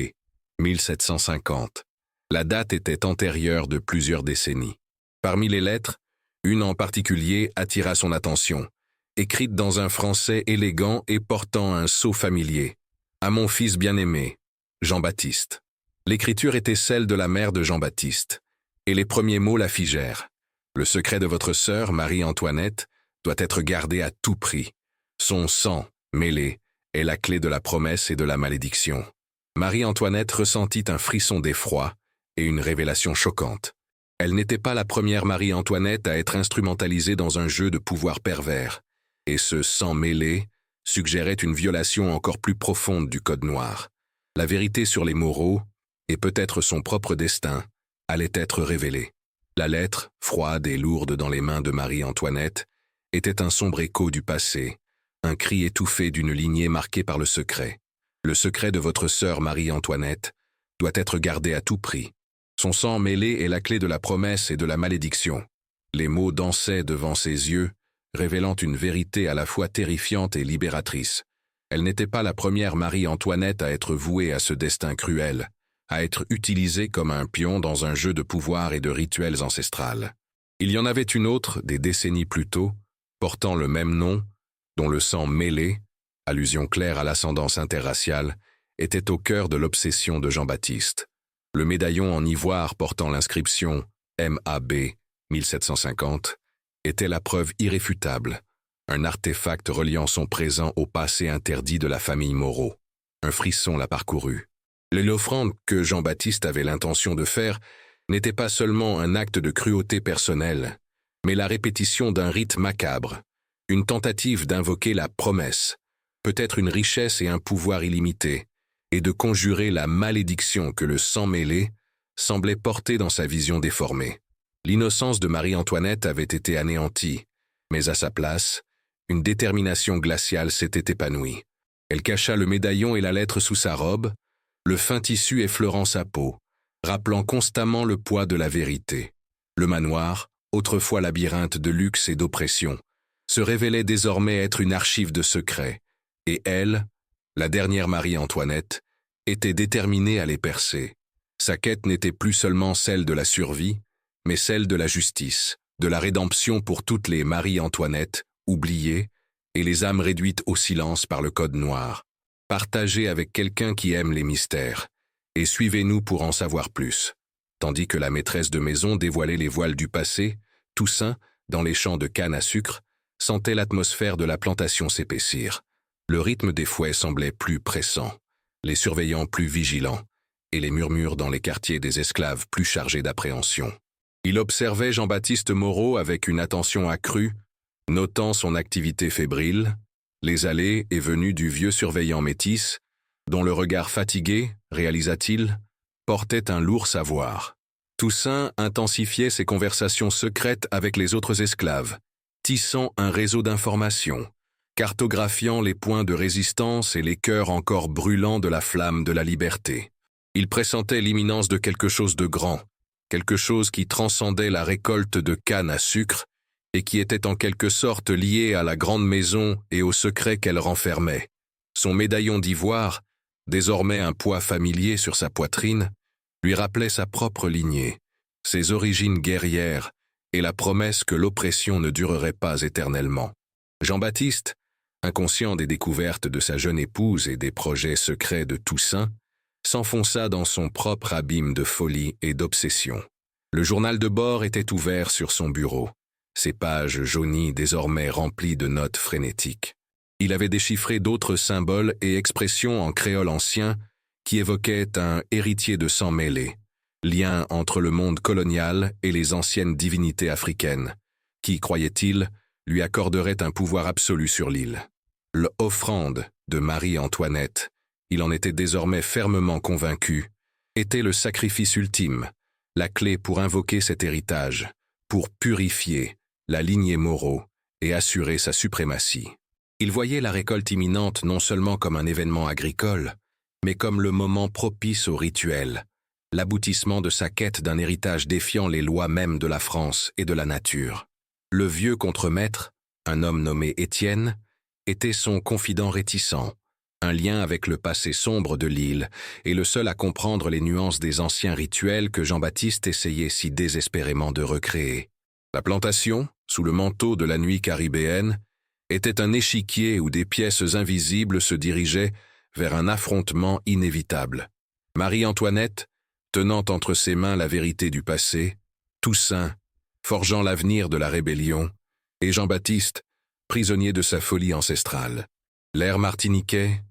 1750. La date était antérieure de plusieurs décennies. Parmi les lettres, une en particulier attira son attention, écrite dans un français élégant et portant un sceau familier. « À mon fils bien-aimé, Jean-Baptiste ». L'écriture était celle de la mère de Jean-Baptiste, et les premiers mots la figèrent. « Le secret de votre sœur, Marie-Antoinette, doit être gardé à tout prix. Son sang, mêlé, est la clé de la promesse et de la malédiction. » Marie-Antoinette ressentit un frisson d'effroi et une révélation choquante. Elle n'était pas la première Marie-Antoinette à être instrumentalisée dans un jeu de pouvoir pervers, et ce sang mêlé suggérait une violation encore plus profonde du Code noir. La vérité sur les Moreau, et peut-être son propre destin, allait être révélée. La lettre, froide et lourde dans les mains de Marie-Antoinette, était un sombre écho du passé, un cri étouffé d'une lignée marquée par le secret. Le secret de votre sœur Marie-Antoinette doit être gardé à tout prix. Son sang mêlé est la clé de la promesse et de la malédiction. Les mots dansaient devant ses yeux, révélant une vérité à la fois terrifiante et libératrice. Elle n'était pas la première Marie-Antoinette à être vouée à ce destin cruel, à être utilisée comme un pion dans un jeu de pouvoir et de rituels ancestrales. Il y en avait une autre, des décennies plus tôt, portant le même nom, dont le sang mêlé, allusion claire à l'ascendance interraciale, était au cœur de l'obsession de Jean-Baptiste. Le médaillon en ivoire portant l'inscription M.A.B. 1750 était la preuve irréfutable, un artefact reliant son présent au passé interdit de la famille Moreau. Un frisson la parcourut. L'offrande que Jean-Baptiste avait l'intention de faire n'était pas seulement un acte de cruauté personnelle, mais la répétition d'un rite macabre, une tentative d'invoquer la promesse, peut-être une richesse et un pouvoir illimités, et de conjurer la malédiction que le sang mêlé semblait porter dans sa vision déformée. L'innocence de Marie-Antoinette avait été anéantie, mais à sa place, une détermination glaciale s'était épanouie. Elle cacha le médaillon et la lettre sous sa robe, le fin tissu effleurant sa peau, rappelant constamment le poids de la vérité. Le manoir, autrefois labyrinthe de luxe et d'oppression, se révélait désormais être une archive de secrets, et elle, la dernière Marie-Antoinette, était déterminée à les percer. Sa quête n'était plus seulement celle de la survie, mais celle de la justice, de la rédemption pour toutes les Marie-Antoinette, oubliées, et les âmes réduites au silence par le Code noir. Partagez avec quelqu'un qui aime les mystères, et suivez-nous pour en savoir plus. Tandis que la maîtresse de maison dévoilait les voiles du passé, Toussaint, dans les champs de canne à sucre, sentait l'atmosphère de la plantation s'épaissir. Le rythme des fouets semblait plus pressant, les surveillants plus vigilants, et les murmures dans les quartiers des esclaves plus chargés d'appréhension. Il observait Jean-Baptiste Moreau avec une attention accrue, notant son activité fébrile, les allées et venues du vieux surveillant métis, dont le regard fatigué, réalisa-t-il, portait un lourd savoir. Toussaint intensifiait ses conversations secrètes avec les autres esclaves, tissant un réseau d'informations, cartographiant les points de résistance et les cœurs encore brûlants de la flamme de la liberté. Il pressentait l'imminence de quelque chose de grand, quelque chose qui transcendait la récolte de canne à sucre et qui était en quelque sorte lié à la grande maison et aux secrets qu'elle renfermait. Son médaillon d'ivoire, désormais un poids familier sur sa poitrine, lui rappelait sa propre lignée, ses origines guerrières et la promesse que l'oppression ne durerait pas éternellement. Jean-Baptiste, inconscient des découvertes de sa jeune épouse et des projets secrets de Toussaint, s'enfonça dans son propre abîme de folie et d'obsession. Le journal de bord était ouvert sur son bureau, ses pages jaunies désormais remplies de notes frénétiques. Il avait déchiffré d'autres symboles et expressions en créole ancien qui évoquaient un héritier de sang mêlé, lien entre le monde colonial et les anciennes divinités africaines, qui, croyait-il, lui accorderaient un pouvoir absolu sur l'île. L'offrande de Marie-Antoinette, il en était désormais fermement convaincu, était le sacrifice ultime, la clé pour invoquer cet héritage, pour purifier la lignée Moreau et assurer sa suprématie. Il voyait la récolte imminente non seulement comme un événement agricole, mais comme le moment propice au rituel, l'aboutissement de sa quête d'un héritage défiant les lois mêmes de la France et de la nature. Le vieux contremaître, un homme nommé Étienne, était son confident réticent, un lien avec le passé sombre de l'île et le seul à comprendre les nuances des anciens rituels que Jean-Baptiste essayait si désespérément de recréer. La plantation, sous le manteau de la nuit caribéenne, était un échiquier où des pièces invisibles se dirigeaient vers un affrontement inévitable. Marie-Antoinette, tenant entre ses mains la vérité du passé, Toussaint, forgeant l'avenir de la rébellion, et Jean-Baptiste, prisonnier de sa folie ancestrale. L'air martiniquais,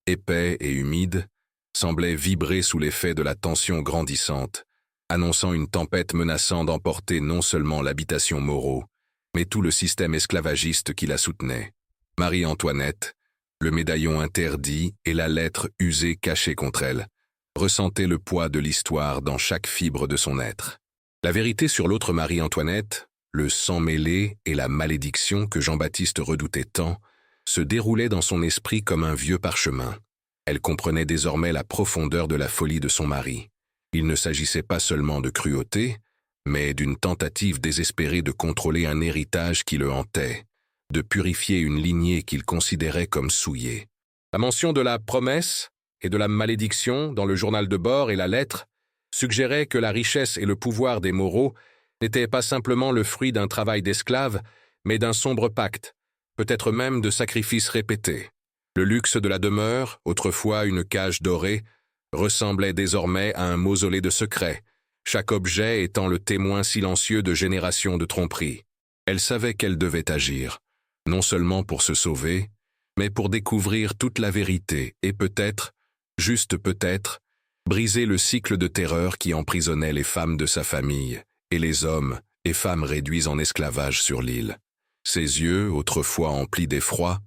épais et humide, semblait vibrer sous l'effet de la tension grandissante, annonçant une tempête menaçant d'emporter non seulement l'habitation Moreau, mais tout le système esclavagiste qui la soutenait. Marie-Antoinette, le médaillon interdit et la lettre usée cachée contre elle, ressentait le poids de l'histoire dans chaque fibre de son être. La vérité sur l'autre Marie-Antoinette, le sang mêlé et la malédiction que Jean-Baptiste redoutait tant, se déroulaient dans son esprit comme un vieux parchemin. Elle comprenait désormais la profondeur de la folie de son mari. Il ne s'agissait pas seulement de cruauté, mais d'une tentative désespérée de contrôler un héritage qui le hantait, de purifier une lignée qu'il considérait comme souillée. La mention de la promesse et de la malédiction dans le journal de bord et la lettre suggérait que la richesse et le pouvoir des Moreau n'étaient pas simplement le fruit d'un travail d'esclave, mais d'un sombre pacte, peut-être même de sacrifices répétés. Le luxe de la demeure, autrefois une cage dorée, ressemblait désormais à un mausolée de secrets, chaque objet étant le témoin silencieux de générations de tromperies. Elle savait qu'elle devait agir, non seulement pour se sauver, mais pour découvrir toute la vérité et peut-être, juste peut-être, briser le cycle de terreur qui emprisonnait les femmes de sa famille et les hommes et femmes réduits en esclavage sur l'île. Ses yeux, autrefois emplis d'effroi,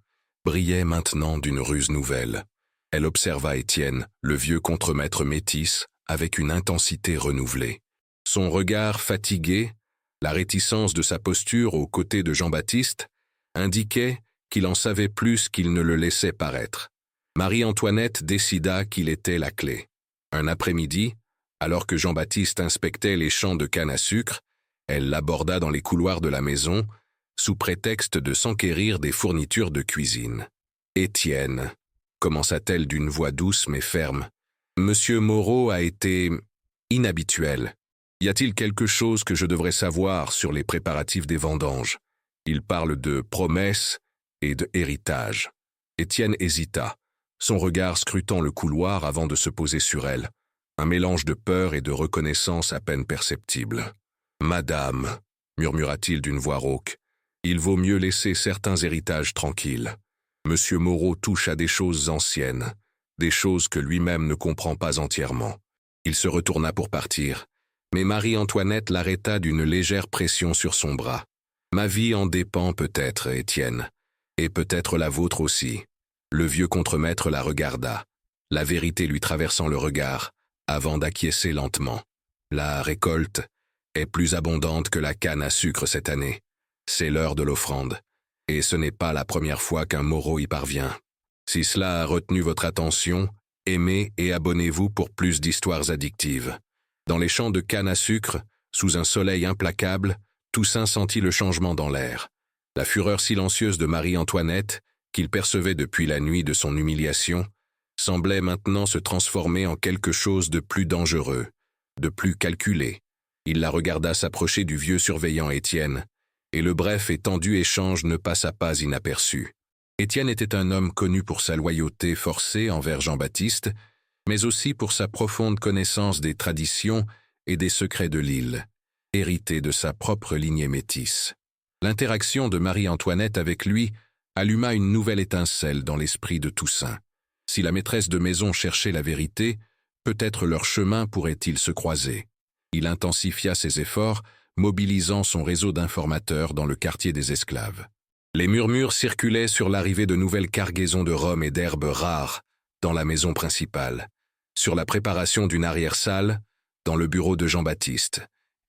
brillaient maintenant d'une ruse nouvelle. Elle observa Étienne, le vieux contremaître métis, avec une intensité renouvelée. Son regard fatigué, la réticence de sa posture aux côtés de Jean-Baptiste, indiquaient qu'il en savait plus qu'il ne le laissait paraître. Marie-Antoinette décida qu'il était la clé. Un après-midi, alors que Jean-Baptiste inspectait les champs de canne à sucre, elle l'aborda dans les couloirs de la maison, sous prétexte de s'enquérir des fournitures de cuisine. « Étienne », commença-t-elle d'une voix douce mais ferme, « Monsieur Moreau a été inhabituel. Y a-t-il quelque chose que je devrais savoir sur les préparatifs des vendanges? Il parle de promesses et de héritage. » Étienne hésita, son regard scrutant le couloir avant de se poser sur elle, un mélange de peur et de reconnaissance à peine perceptible. « Madame », murmura-t-il d'une voix rauque. Il vaut mieux laisser certains héritages tranquilles. Monsieur Moreau touche à des choses anciennes, des choses que lui-même ne comprend pas entièrement. Il se retourna pour partir, mais Marie-Antoinette l'arrêta d'une légère pression sur son bras. « Ma vie en dépend peut-être, Étienne, et peut-être la vôtre aussi. » Le vieux contremaître la regarda, la vérité lui traversant le regard, avant d'acquiescer lentement. « La récolte est plus abondante que la canne à sucre cette année. C'est l'heure de l'offrande, et ce n'est pas la première fois qu'un Moreau y parvient. Si cela a retenu votre attention, aimez et abonnez-vous pour plus d'histoires addictives. » Dans les champs de canne à sucre, sous un soleil implacable, Toussaint sentit le changement dans l'air. La fureur silencieuse de Marie-Antoinette, qu'il percevait depuis la nuit de son humiliation, semblait maintenant se transformer en quelque chose de plus dangereux, de plus calculé. Il la regarda s'approcher du vieux surveillant Étienne, et le bref et tendu échange ne passa pas inaperçu. Étienne était un homme connu pour sa loyauté forcée envers Jean-Baptiste, mais aussi pour sa profonde connaissance des traditions et des secrets de l'île, hérité de sa propre lignée métisse. L'interaction de Marie-Antoinette avec lui alluma une nouvelle étincelle dans l'esprit de Toussaint. Si la maîtresse de maison cherchait la vérité, peut-être leur chemin pourrait-il se croiser. Il intensifia ses efforts, mobilisant son réseau d'informateurs dans le quartier des esclaves. Les murmures circulaient sur l'arrivée de nouvelles cargaisons de rhum et d'herbes rares dans la maison principale, sur la préparation d'une arrière-salle, dans le bureau de Jean-Baptiste,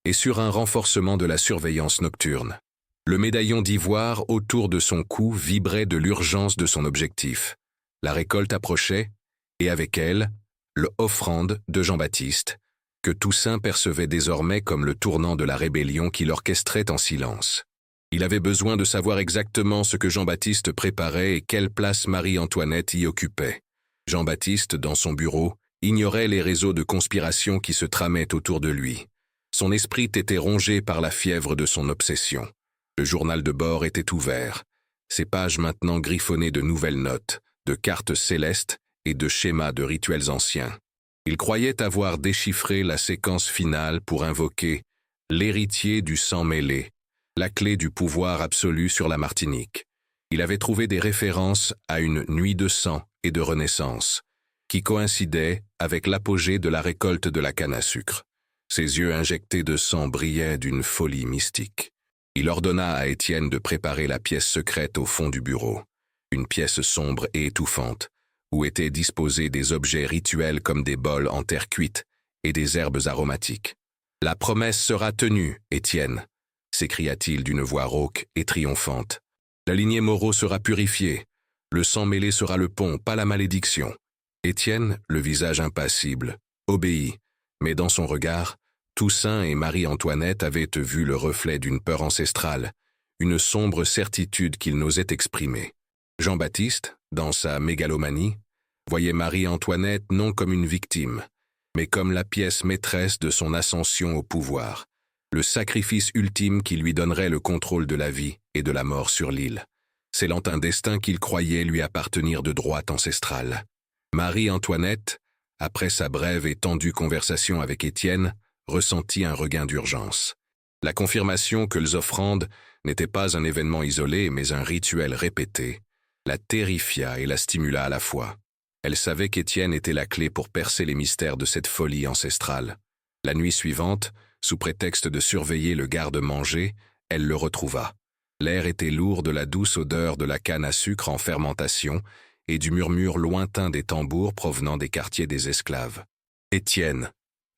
et sur un renforcement de la surveillance nocturne. Le médaillon d'ivoire autour de son cou vibrait de l'urgence de son objectif. La récolte approchait, et avec elle, l'offrande de Jean-Baptiste, que Toussaint percevait désormais comme le tournant de la rébellion qu'il orchestrait en silence. Il avait besoin de savoir exactement ce que Jean-Baptiste préparait et quelle place Marie-Antoinette y occupait. Jean-Baptiste, dans son bureau, ignorait les réseaux de conspiration qui se tramaient autour de lui. Son esprit était rongé par la fièvre de son obsession. Le journal de bord était ouvert, ses pages maintenant griffonnées de nouvelles notes, de cartes célestes et de schémas de rituels anciens. Il croyait avoir déchiffré la séquence finale pour invoquer l'héritier du sang mêlé, la clé du pouvoir absolu sur la Martinique. Il avait trouvé des références à une nuit de sang et de renaissance, qui coïncidait avec l'apogée de la récolte de la canne à sucre. Ses yeux injectés de sang brillaient d'une folie mystique. Il ordonna à Étienne de préparer la pièce secrète au fond du bureau, une pièce sombre et étouffante, où étaient disposés des objets rituels comme des bols en terre cuite et des herbes aromatiques. « La promesse sera tenue, Étienne !» s'écria-t-il d'une voix rauque et triomphante. « La lignée Moreau sera purifiée. Le sang mêlé sera le pont, pas la malédiction. » Étienne, le visage impassible, obéit, mais dans son regard, Toussaint et Marie-Antoinette avaient vu le reflet d'une peur ancestrale, une sombre certitude qu'ils n'osaient exprimer. Jean-Baptiste, dans sa mégalomanie, voyait Marie-Antoinette non comme une victime, mais comme la pièce maîtresse de son ascension au pouvoir, le sacrifice ultime qui lui donnerait le contrôle de la vie et de la mort sur l'île, scellant un destin qu'il croyait lui appartenir de droite ancestrale. Marie-Antoinette, après sa brève et tendue conversation avec Étienne, ressentit un regain d'urgence. La confirmation que les offrandes n'étaient pas un événement isolé, mais un rituel répété, la terrifia et la stimula à la fois. Elle savait qu'Étienne était la clé pour percer les mystères de cette folie ancestrale. La nuit suivante, sous prétexte de surveiller le garde-manger, elle le retrouva. L'air était lourd de la douce odeur de la canne à sucre en fermentation et du murmure lointain des tambours provenant des quartiers des esclaves. « Étienne !»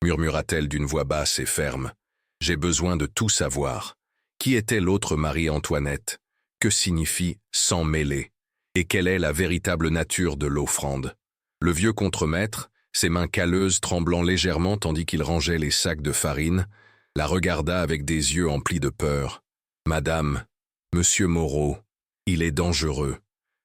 murmura-t-elle d'une voix basse et ferme. « J'ai besoin de tout savoir. Qui était l'autre Marie-Antoinette? Que signifie « sang mêlé » et quelle est la véritable nature de l'offrande? » Le vieux contremaître, ses mains calleuses tremblant légèrement tandis qu'il rangeait les sacs de farine, la regarda avec des yeux emplis de peur. « Madame, Monsieur Moreau, il est dangereux.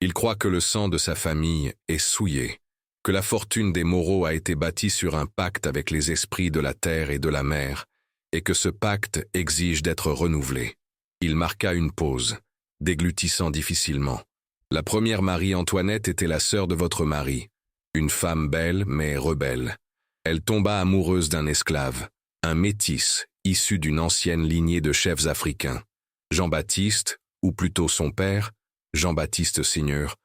Il croit que le sang de sa famille est souillé, que la fortune des Moreau a été bâtie sur un pacte avec les esprits de la terre et de la mer, et que ce pacte exige d'être renouvelé. » Il marqua une pause, déglutissant difficilement. « La première Marie-Antoinette était la sœur de votre mari, une femme belle mais rebelle. Elle tomba amoureuse d'un esclave, un métis issu d'une ancienne lignée de chefs africains. Jean-Baptiste, ou plutôt son père, Jean-Baptiste Seigneur,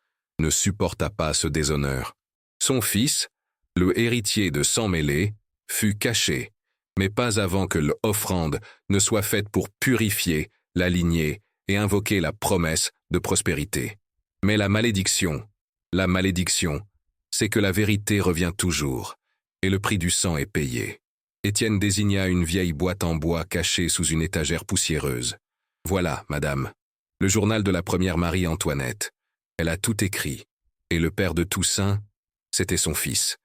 ne supporta pas ce déshonneur. Son fils, le héritier de sang mêlé, fut caché, mais pas avant que l'offrande ne soit faite pour purifier la lignée et invoquer la promesse de prospérité. Mais la malédiction, c'est que la vérité revient toujours, et le prix du sang est payé. Étienne désigna une vieille boîte en bois cachée sous une étagère poussiéreuse. « Voilà, madame, le journal de la première Marie-Antoinette. Elle a tout écrit, et le père de Toussaint, c'était son fils. »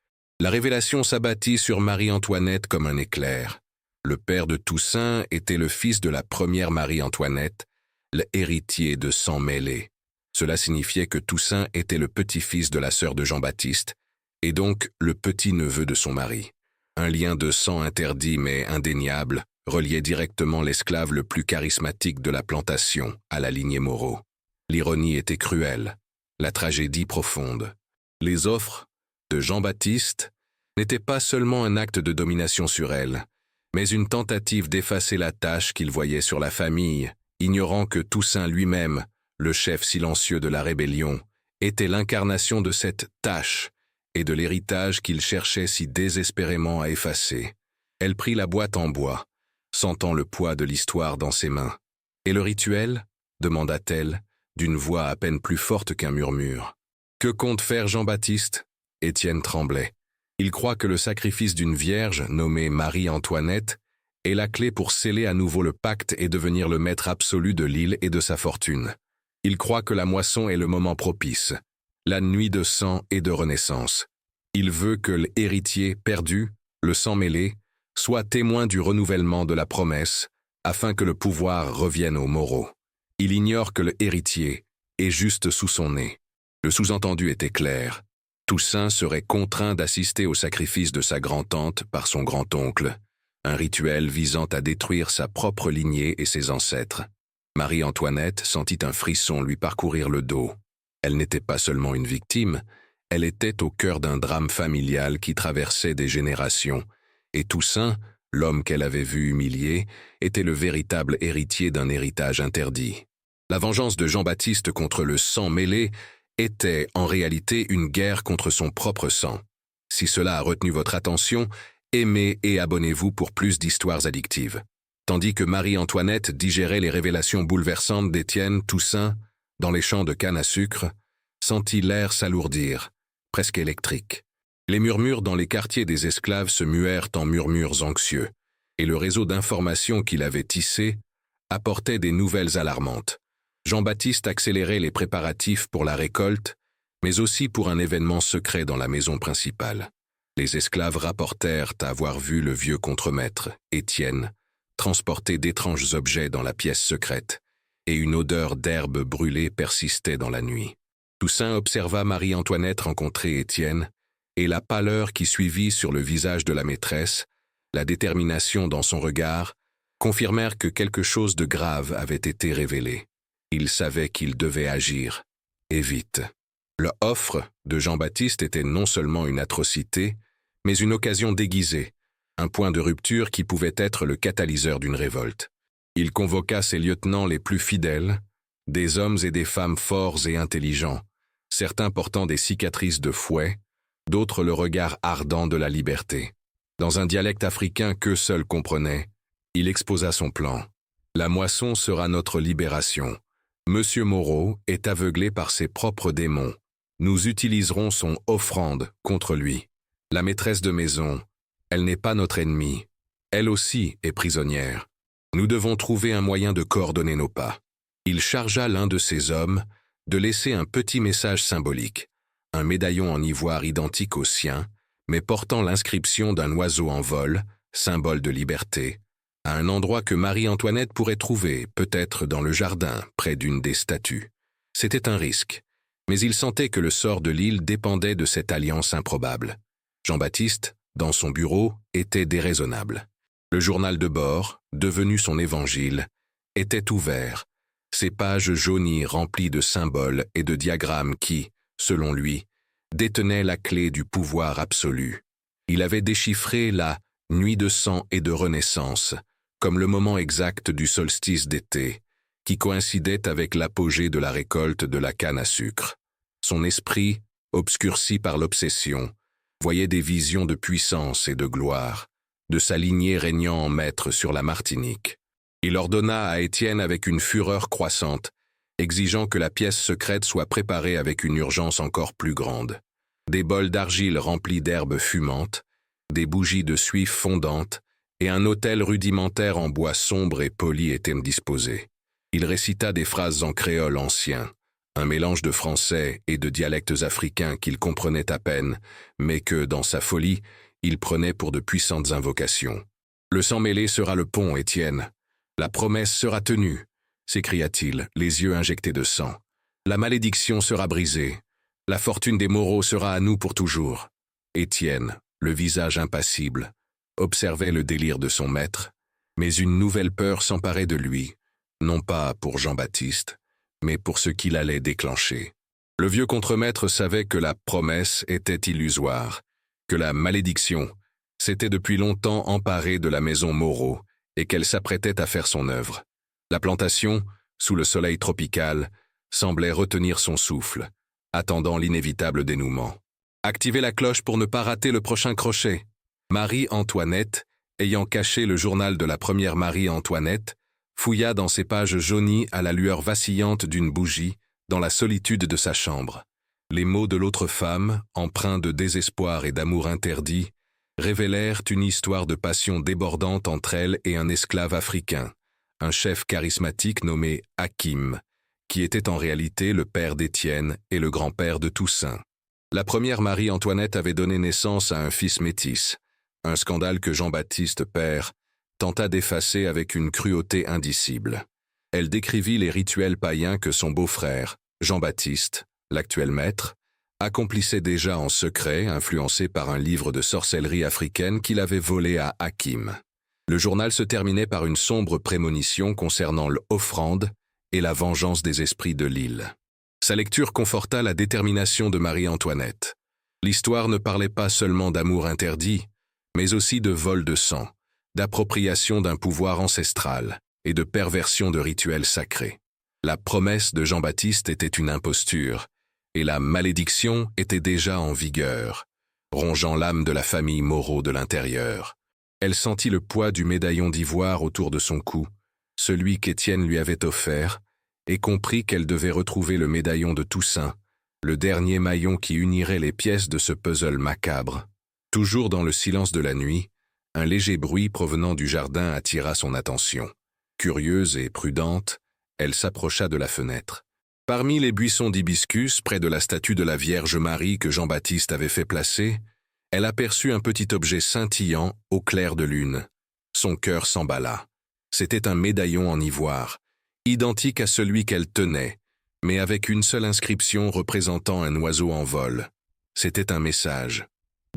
La révélation s'abattit sur Marie-Antoinette comme un éclair. Le père de Toussaint était le fils de la première Marie-Antoinette, l'héritier de sang mêlé. Cela signifiait que Toussaint était le petit-fils de la sœur de Jean-Baptiste, et donc le petit-neveu de son mari. Un lien de sang interdit mais indéniable reliait directement l'esclave le plus charismatique de la plantation à la lignée Moreau. L'ironie était cruelle, la tragédie profonde. Les offres de Jean-Baptiste n'étaient pas seulement un acte de domination sur elle, mais une tentative d'effacer la tâche qu'il voyait sur la famille, ignorant que Toussaint lui-même, le chef silencieux de la rébellion, était l'incarnation de cette tâche et de l'héritage qu'il cherchait si désespérément à effacer. Elle prit la boîte en bois, sentant le poids de l'histoire dans ses mains. « Et le rituel » demanda-t-elle, d'une voix à peine plus forte qu'un murmure. « Que compte faire Jean-Baptiste » Étienne tremblait. Il croit que le sacrifice d'une vierge, nommée Marie-Antoinette, est la clé pour sceller à nouveau le pacte et devenir le maître absolu de l'île et de sa fortune. Il croit que la moisson est le moment propice, la nuit de sang et de renaissance. Il veut que l'héritier perdu, le sang mêlé, soit témoin du renouvellement de la promesse, afin que le pouvoir revienne aux Moreau. Il ignore que l'héritier est juste sous son nez. Le sous-entendu était clair. Toussaint serait contraint d'assister au sacrifice de sa grand-tante par son grand-oncle, un rituel visant à détruire sa propre lignée et ses ancêtres. Marie-Antoinette sentit un frisson lui parcourir le dos. Elle n'était pas seulement une victime, elle était au cœur d'un drame familial qui traversait des générations, et Toussaint, l'homme qu'elle avait vu humilié, était le véritable héritier d'un héritage interdit. La vengeance de Jean-Baptiste contre le sang mêlé était en réalité une guerre contre son propre sang. Si cela a retenu votre attention, aimez et abonnez-vous pour plus d'histoires addictives. Tandis que Marie-Antoinette digérait les révélations bouleversantes d'Étienne Toussaint dans les champs de canne à sucre, sentit l'air s'alourdir, presque électrique. Les murmures dans les quartiers des esclaves se muèrent en murmures anxieux, et le réseau d'informations qu'il avait tissé apportait des nouvelles alarmantes. Jean-Baptiste accélérait les préparatifs pour la récolte, mais aussi pour un événement secret dans la maison principale. Les esclaves rapportèrent avoir vu le vieux contremaître, Étienne, transporter d'étranges objets dans la pièce secrète, et une odeur d'herbe brûlée persistait dans la nuit. Toussaint observa Marie-Antoinette rencontrer Étienne, et la pâleur qui suivit sur le visage de la maîtresse, la détermination dans son regard, confirmèrent que quelque chose de grave avait été révélé. Il savait qu'il devait agir, et vite. L'offre de Jean-Baptiste était non seulement une atrocité, mais une occasion déguisée, un point de rupture qui pouvait être le catalyseur d'une révolte. Il convoqua ses lieutenants les plus fidèles, des hommes et des femmes forts et intelligents, certains portant des cicatrices de fouet, d'autres le regard ardent de la liberté. Dans un dialecte africain qu'eux seuls comprenaient, il exposa son plan. « La moisson sera notre libération. Monsieur Moreau est aveuglé par ses propres démons. Nous utiliserons son offrande contre lui. La maîtresse de maison, elle n'est pas notre ennemie. Elle aussi est prisonnière. Nous devons trouver un moyen de coordonner nos pas. » Il chargea l'un de ses hommes de laisser un petit message symbolique, un médaillon en ivoire identique au sien, mais portant l'inscription d'un oiseau en vol, symbole de liberté, à un endroit que Marie-Antoinette pourrait trouver, peut-être dans le jardin, près d'une des statues. C'était un risque, mais il sentait que le sort de l'île dépendait de cette alliance improbable. Jean-Baptiste, dans son bureau, était déraisonnable. Le journal de bord, devenu son évangile, était ouvert, ses pages jaunies remplies de symboles et de diagrammes qui, selon lui, détenaient la clé du pouvoir absolu. Il avait déchiffré la nuit de sang et de renaissance, comme le moment exact du solstice d'été, qui coïncidait avec l'apogée de la récolte de la canne à sucre. Son esprit, obscurci par l'obsession, voyait des visions de puissance et de gloire, de sa lignée régnant en maître sur la Martinique. Il ordonna à Étienne avec une fureur croissante, exigeant que la pièce secrète soit préparée avec une urgence encore plus grande. Des bols d'argile remplis d'herbes fumantes, des bougies de suif fondantes et un autel rudimentaire en bois sombre et poli étaient disposés. Il récita des phrases en créole ancien, un mélange de français et de dialectes africains qu'il comprenait à peine, mais que, dans sa folie, il prenait pour de puissantes invocations. « Le sang mêlé sera le pont, Étienne. La promesse sera tenue, s'écria-t-il, les yeux injectés de sang. La malédiction sera brisée. La fortune des Moreau sera à nous pour toujours. » Étienne, le visage impassible, observait le délire de son maître, mais une nouvelle peur s'emparait de lui, non pas pour Jean-Baptiste, mais pour ce qu'il allait déclencher. Le vieux contremaître savait que la promesse était illusoire, que la malédiction s'était depuis longtemps emparée de la maison Moreau et qu'elle s'apprêtait à faire son œuvre. La plantation, sous le soleil tropical, semblait retenir son souffle, attendant l'inévitable dénouement. Activez la cloche pour ne pas rater le prochain crochet. Marie-Antoinette, ayant caché le journal de la première Marie-Antoinette, fouilla dans ses pages jaunies à la lueur vacillante d'une bougie, dans la solitude de sa chambre. Les mots de l'autre femme, empreints de désespoir et d'amour interdit, révélèrent une histoire de passion débordante entre elle et un esclave africain, un chef charismatique nommé Hakim, qui était en réalité le père d'Étienne et le grand-père de Toussaint. La première Marie-Antoinette avait donné naissance à un fils métis, un scandale que Jean-Baptiste, père, tenta d'effacer avec une cruauté indicible. Elle décrivit les rituels païens que son beau-frère, Jean-Baptiste, l'actuel maître, accomplissait déjà en secret, influencé par un livre de sorcellerie africaine qu'il avait volé à Hakim. Le journal se terminait par une sombre prémonition concernant l'offrande et la vengeance des esprits de l'île. Sa lecture conforta la détermination de Marie-Antoinette. L'histoire ne parlait pas seulement d'amour interdit, mais aussi de vol de sang, d'appropriation d'un pouvoir ancestral et de perversion de rituels sacrés. La promesse de Jean-Baptiste était une imposture, et la malédiction était déjà en vigueur, rongeant l'âme de la famille Moreau de l'intérieur. Elle sentit le poids du médaillon d'ivoire autour de son cou, celui qu'Étienne lui avait offert, et comprit qu'elle devait retrouver le médaillon de Toussaint, le dernier maillon qui unirait les pièces de ce puzzle macabre. Toujours dans le silence de la nuit, un léger bruit provenant du jardin attira son attention. Curieuse et prudente, elle s'approcha de la fenêtre. Parmi les buissons d'hibiscus, près de la statue de la Vierge Marie que Jean-Baptiste avait fait placer, elle aperçut un petit objet scintillant au clair de lune. Son cœur s'emballa. C'était un médaillon en ivoire, identique à celui qu'elle tenait, mais avec une seule inscription représentant un oiseau en vol. C'était un message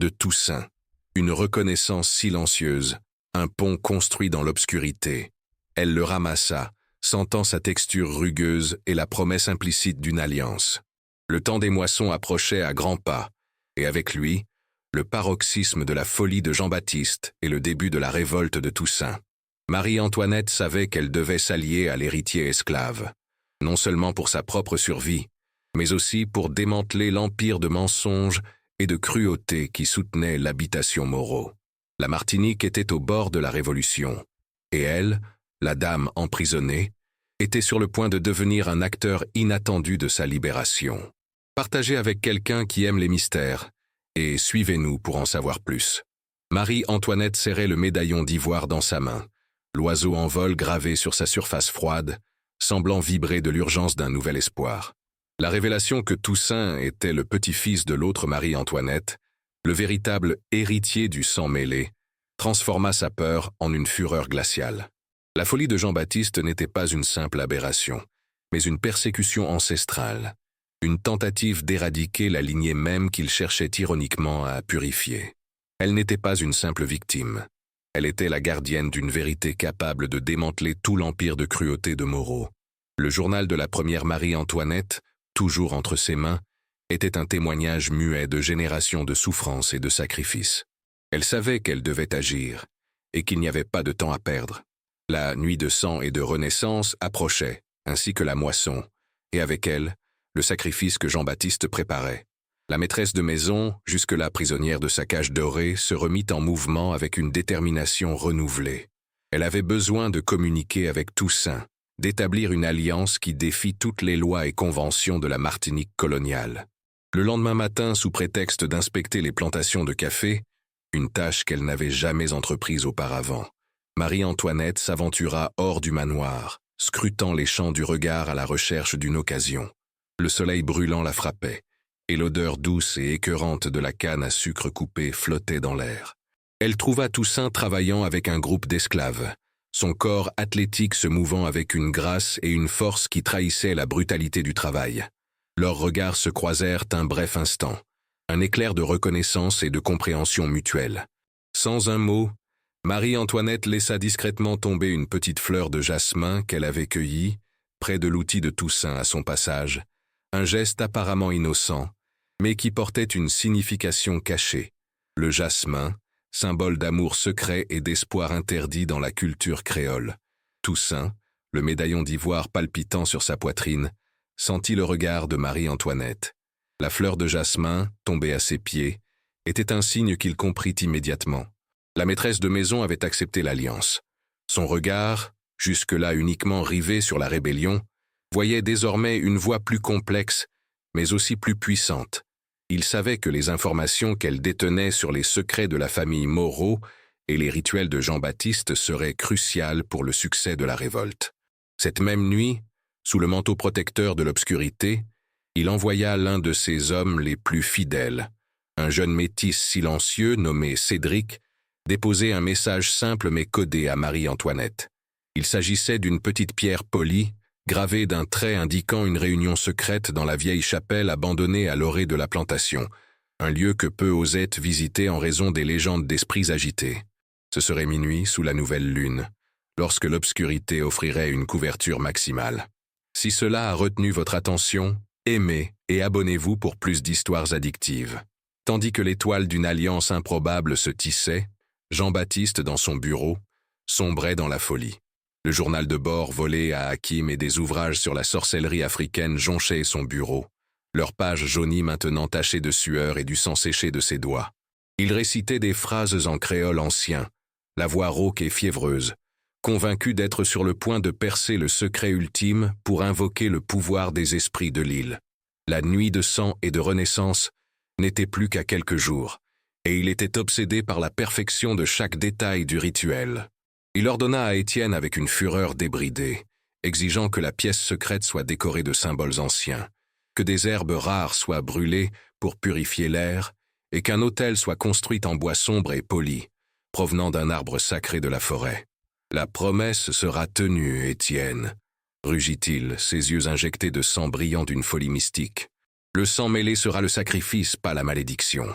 de Toussaint, une reconnaissance silencieuse, un pont construit dans l'obscurité. Elle le ramassa, sentant sa texture rugueuse et la promesse implicite d'une alliance. Le temps des moissons approchait à grands pas, et avec lui, le paroxysme de la folie de Jean-Baptiste et le début de la révolte de Toussaint. Marie-Antoinette savait qu'elle devait s'allier à l'héritier esclave, non seulement pour sa propre survie, mais aussi pour démanteler l'empire de mensonges et de cruauté qui soutenait l'habitation Moreau. La Martinique était au bord de la Révolution, et elle, la dame emprisonnée, était sur le point de devenir un acteur inattendu de sa libération. Partagez avec quelqu'un qui aime les mystères, et suivez-nous pour en savoir plus. Marie-Antoinette serrait le médaillon d'ivoire dans sa main, l'oiseau en vol gravé sur sa surface froide, semblant vibrer de l'urgence d'un nouvel espoir. La révélation que Toussaint était le petit-fils de l'autre Marie-Antoinette, le véritable héritier du sang mêlé, transforma sa peur en une fureur glaciale. La folie de Jean-Baptiste n'était pas une simple aberration, mais une persécution ancestrale, une tentative d'éradiquer la lignée même qu'il cherchait ironiquement à purifier. Elle n'était pas une simple victime. Elle était la gardienne d'une vérité capable de démanteler tout l'empire de cruauté de Moreau. Le journal de la première Marie-Antoinette, toujours entre ses mains, était un témoignage muet de générations de souffrances et de sacrifices. Elle savait qu'elle devait agir, et qu'il n'y avait pas de temps à perdre. La nuit de sang et de renaissance approchait, ainsi que la moisson, et avec elle, le sacrifice que Jean-Baptiste préparait. La maîtresse de maison, jusque-là prisonnière de sa cage dorée, se remit en mouvement avec une détermination renouvelée. Elle avait besoin de communiquer avec Toussaint, d'établir une alliance qui défie toutes les lois et conventions de la Martinique coloniale. Le lendemain matin, sous prétexte d'inspecter les plantations de café, une tâche qu'elle n'avait jamais entreprise auparavant, Marie-Antoinette s'aventura hors du manoir, scrutant les champs du regard à la recherche d'une occasion. Le soleil brûlant la frappait, et l'odeur douce et écœurante de la canne à sucre coupé flottait dans l'air. Elle trouva Toussaint travaillant avec un groupe d'esclaves, son corps athlétique se mouvant avec une grâce et une force qui trahissaient la brutalité du travail. Leurs regards se croisèrent un bref instant, un éclair de reconnaissance et de compréhension mutuelle. Sans un mot, Marie-Antoinette laissa discrètement tomber une petite fleur de jasmin qu'elle avait cueillie, près de l'outil de Toussaint à son passage, un geste apparemment innocent, mais qui portait une signification cachée. Le jasmin, symbole d'amour secret et d'espoir interdit dans la culture créole. Toussaint, le médaillon d'ivoire palpitant sur sa poitrine, sentit le regard de Marie-Antoinette. La fleur de jasmin, tombée à ses pieds, était un signe qu'il comprit immédiatement. La maîtresse de maison avait accepté l'alliance. Son regard, jusque-là uniquement rivé sur la rébellion, voyait désormais une voie plus complexe, mais aussi plus puissante. Il savait que les informations qu'elle détenait sur les secrets de la famille Moreau et les rituels de Jean-Baptiste seraient cruciales pour le succès de la révolte. Cette même nuit, sous le manteau protecteur de l'obscurité, il envoya l'un de ses hommes les plus fidèles, un jeune métis silencieux nommé Cédric, déposer un message simple mais codé à Marie-Antoinette. Il s'agissait d'une petite pierre polie, gravée d'un trait indiquant une réunion secrète dans la vieille chapelle abandonnée à l'orée de la plantation, un lieu que peu osaient visiter en raison des légendes d'esprits agités. Ce serait minuit sous la nouvelle lune, lorsque l'obscurité offrirait une couverture maximale. Si cela a retenu votre attention, aimez et abonnez-vous pour plus d'histoires addictives. Tandis que l'étoile d'une alliance improbable se tissait, Jean-Baptiste, dans son bureau, sombrait dans la folie. Le journal de bord volé à Hakim et des ouvrages sur la sorcellerie africaine jonchaient son bureau, leurs pages jaunies maintenant tachées de sueur et du sang séché de ses doigts. Il récitait des phrases en créole ancien, la voix rauque et fiévreuse, convaincu d'être sur le point de percer le secret ultime pour invoquer le pouvoir des esprits de l'île. La nuit de sang et de renaissance n'était plus qu'à quelques jours, et il était obsédé par la perfection de chaque détail du rituel. Il ordonna à Étienne avec une fureur débridée, exigeant que la pièce secrète soit décorée de symboles anciens, que des herbes rares soient brûlées pour purifier l'air, et qu'un autel soit construit en bois sombre et poli, provenant d'un arbre sacré de la forêt. « La promesse sera tenue, Étienne », rugit-il, ses yeux injectés de sang brillant d'une folie mystique. « Le sang mêlé sera le sacrifice, pas la malédiction.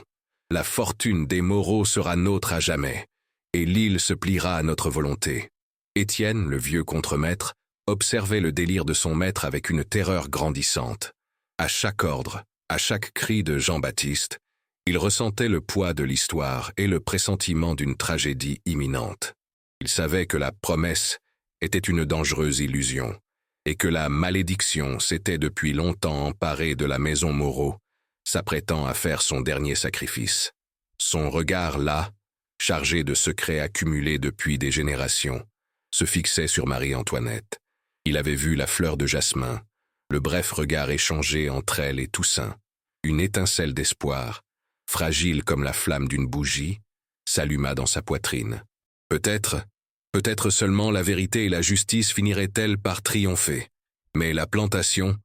La fortune des Moreau sera nôtre à jamais. Et l'île se pliera à notre volonté. » Étienne, le vieux contremaître, observait le délire de son maître avec une terreur grandissante. À chaque ordre, à chaque cri de Jean-Baptiste, il ressentait le poids de l'histoire et le pressentiment d'une tragédie imminente. Il savait que la promesse était une dangereuse illusion, et que la malédiction s'était depuis longtemps emparée de la maison Moreau, s'apprêtant à faire son dernier sacrifice. Son regard là, chargé de secrets accumulés depuis des générations, se fixait sur Marie-Antoinette. Il avait vu la fleur de jasmin, le bref regard échangé entre elle et Toussaint. Une étincelle d'espoir, fragile comme la flamme d'une bougie, s'alluma dans sa poitrine. Peut-être seulement la vérité et la justice finiraient-elles par triompher. Mais la plantation,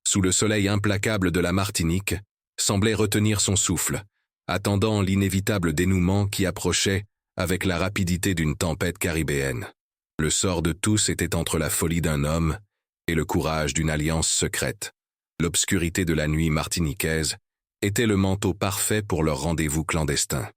sous le soleil implacable de la Martinique, semblait retenir son souffle, attendant l'inévitable dénouement qui approchait avec la rapidité d'une tempête caribéenne. Le sort de tous était entre la folie d'un homme et le courage d'une alliance secrète. L'obscurité de la nuit martiniquaise était le manteau parfait pour leur rendez-vous clandestin.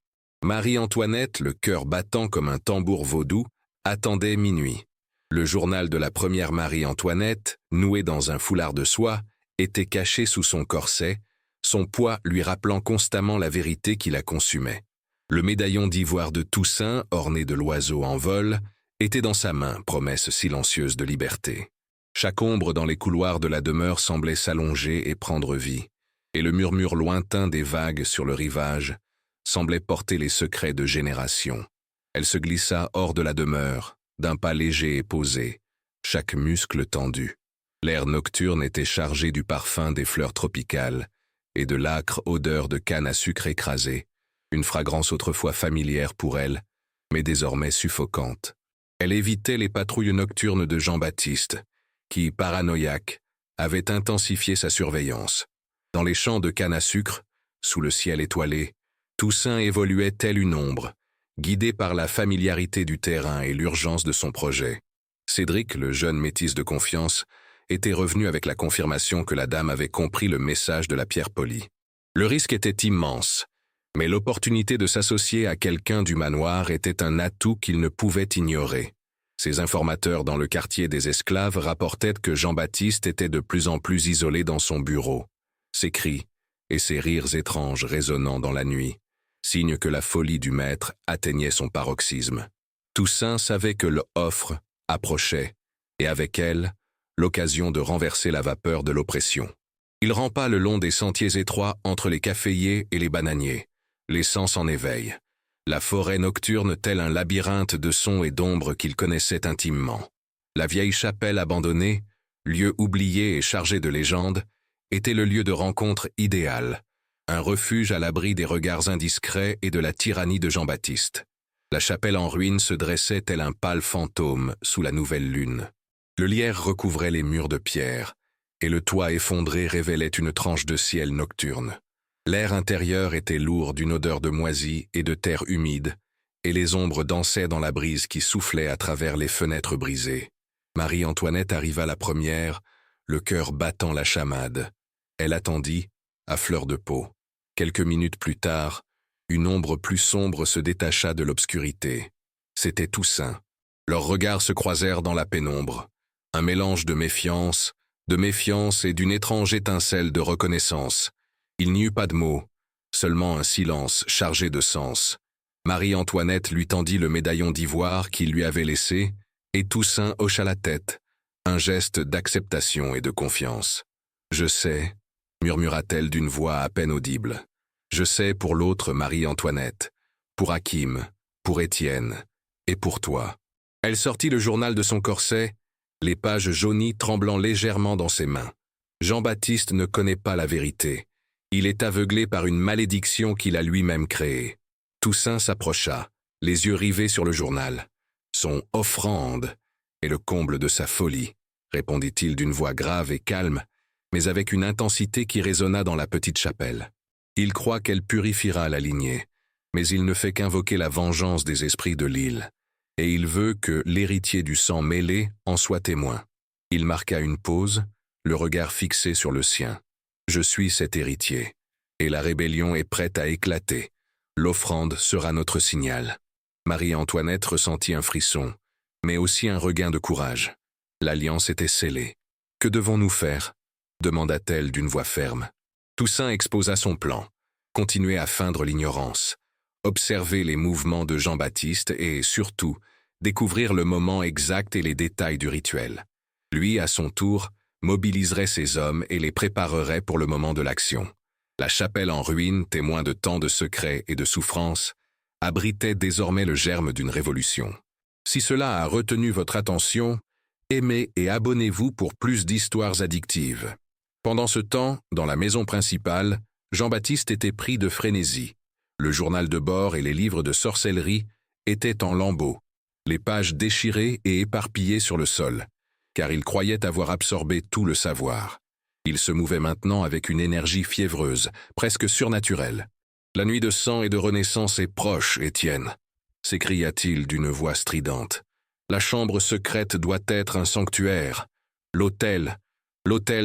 Marie-Antoinette, le cœur battant comme un tambour vaudou, attendait minuit. Le journal de la première Marie-Antoinette, noué dans un foulard de soie, était caché sous son corset, son poids lui rappelant constamment la vérité qui la consumait. Le médaillon d'ivoire de Toussaint, orné de l'oiseau en vol, était dans sa main, promesse silencieuse de liberté. Chaque ombre dans les couloirs de la demeure semblait s'allonger et prendre vie, et le murmure lointain des vagues sur le rivage semblait porter les secrets de générations. Elle se glissa hors de la demeure, d'un pas léger et posé, chaque muscle tendu. L'air nocturne était chargé du parfum des fleurs tropicales et de l'âcre odeur de canne à sucre écrasée, une fragrance autrefois familière pour elle, mais désormais suffocante. Elle évitait les patrouilles nocturnes de Jean-Baptiste, qui, paranoïaque, avait intensifié sa surveillance. Dans les champs de canne à sucre, sous le ciel étoilé, Toussaint évoluait telle une ombre, guidé par la familiarité du terrain et l'urgence de son projet. Cédric, le jeune métis de confiance, était revenu avec la confirmation que la dame avait compris le message de la pierre polie. Le risque était immense, mais l'opportunité de s'associer à quelqu'un du manoir était un atout qu'il ne pouvait ignorer. Ses informateurs dans le quartier des esclaves rapportaient que Jean-Baptiste était de plus en plus isolé dans son bureau, ses cris et ses rires étranges résonnant dans la nuit, signe que la folie du maître atteignait son paroxysme. Toussaint savait que l'offre approchait, et avec elle, l'occasion de renverser la vapeur de l'oppression. Il rampa le long des sentiers étroits entre les caféiers et les bananiers, les sens en éveil. La forêt nocturne tel un labyrinthe de sons et d'ombres qu'il connaissait intimement. La vieille chapelle abandonnée, lieu oublié et chargé de légendes, était le lieu de rencontre idéal, un refuge à l'abri des regards indiscrets et de la tyrannie de Jean-Baptiste. La chapelle en ruine se dressait tel un pâle fantôme sous la nouvelle lune. Le lierre recouvrait les murs de pierre, et le toit effondré révélait une tranche de ciel nocturne. L'air intérieur était lourd d'une odeur de moisie et de terre humide, et les ombres dansaient dans la brise qui soufflait à travers les fenêtres brisées. Marie-Antoinette arriva la première, le cœur battant la chamade. Elle attendit, à fleur de peau. Quelques minutes plus tard, une ombre plus sombre se détacha de l'obscurité. C'était Toussaint. Leurs regards se croisèrent dans la pénombre. Un mélange de méfiance et d'une étrange étincelle de reconnaissance. Il n'y eut pas de mots, seulement un silence chargé de sens. Marie-Antoinette lui tendit le médaillon d'ivoire qu'il lui avait laissé, et Toussaint hocha la tête, un geste d'acceptation et de confiance. « Je sais », murmura-t-elle d'une voix à peine audible. « Je sais pour l'autre Marie-Antoinette, pour Hakim, pour Étienne, et pour toi. » Elle sortit le journal de son corset, les pages jaunies tremblant légèrement dans ses mains. Jean-Baptiste ne connaît pas la vérité. Il est aveuglé par une malédiction qu'il a lui-même créée. Toussaint s'approcha, les yeux rivés sur le journal. Son « offrande » est le comble de sa folie, répondit-il d'une voix grave et calme, mais avec une intensité qui résonna dans la petite chapelle. Il croit qu'elle purifiera la lignée, mais il ne fait qu'invoquer la vengeance des esprits de l'île, et il veut que l'héritier du sang mêlé en soit témoin. Il marqua une pause, le regard fixé sur le sien. Je suis cet héritier, et la rébellion est prête à éclater. L'offrande sera notre signal. Marie-Antoinette ressentit un frisson, mais aussi un regain de courage. L'alliance était scellée. « Que devons-nous faire ?» demanda-t-elle d'une voix ferme. Toussaint exposa son plan, continuer à feindre l'ignorance, observer les mouvements de Jean-Baptiste et, surtout, découvrir le moment exact et les détails du rituel. Lui, à son tour, mobiliserait ses hommes et les préparerait pour le moment de l'action. La chapelle en ruine, témoin de tant de secrets et de souffrances, abritait désormais le germe d'une révolution. Si cela a retenu votre attention, aimez et abonnez-vous pour plus d'histoires addictives. Pendant ce temps, dans la maison principale, Jean-Baptiste était pris de frénésie. Le journal de bord et les livres de sorcellerie étaient en lambeaux, les pages déchirées et éparpillées sur le sol, car il croyait avoir absorbé tout le savoir. Il se mouvait maintenant avec une énergie fiévreuse, presque surnaturelle. « La nuit de sang et de renaissance est proche, Étienne !» s'écria-t-il d'une voix stridente. « La chambre secrète doit être un sanctuaire. L'autel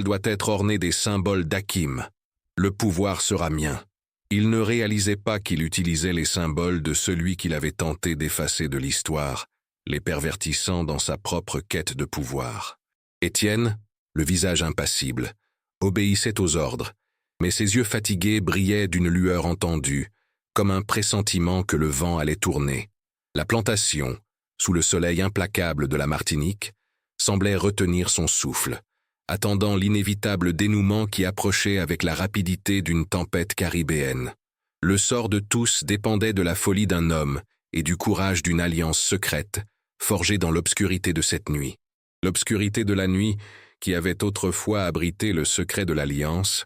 doit être orné des symboles d'Hakim. Le pouvoir sera mien. » Il ne réalisait pas qu'il utilisait les symboles de celui qu'il avait tenté d'effacer de l'histoire, les pervertissant dans sa propre quête de pouvoir. Étienne, le visage impassible, obéissait aux ordres, mais ses yeux fatigués brillaient d'une lueur entendue, comme un pressentiment que le vent allait tourner. La plantation, sous le soleil implacable de la Martinique, semblait retenir son souffle, attendant l'inévitable dénouement qui approchait avec la rapidité d'une tempête caribéenne. Le sort de tous dépendait de la folie d'un homme et du courage d'une alliance secrète, forgée dans l'obscurité de cette nuit. L'obscurité de la nuit, qui avait autrefois abrité le secret de l'alliance,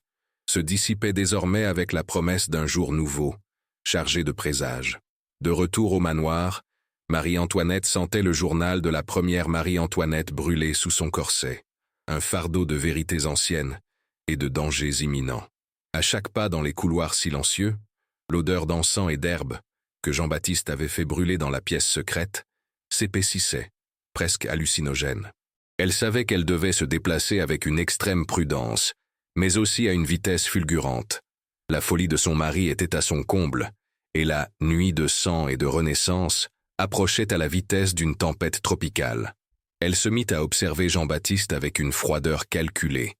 se dissipait désormais avec la promesse d'un jour nouveau, chargé de présages. De retour au manoir, Marie-Antoinette sentait le journal de la première Marie-Antoinette brûler sous son corset, un fardeau de vérités anciennes et de dangers imminents. À chaque pas dans les couloirs silencieux, l'odeur d'encens et d'herbe, que Jean-Baptiste avait fait brûler dans la pièce secrète, s'épaississait, presque hallucinogène. Elle savait qu'elle devait se déplacer avec une extrême prudence, mais aussi à une vitesse fulgurante. La folie de son mari était à son comble, et la nuit de sang et de renaissance approchait à la vitesse d'une tempête tropicale. Elle se mit à observer Jean-Baptiste avec une froideur calculée,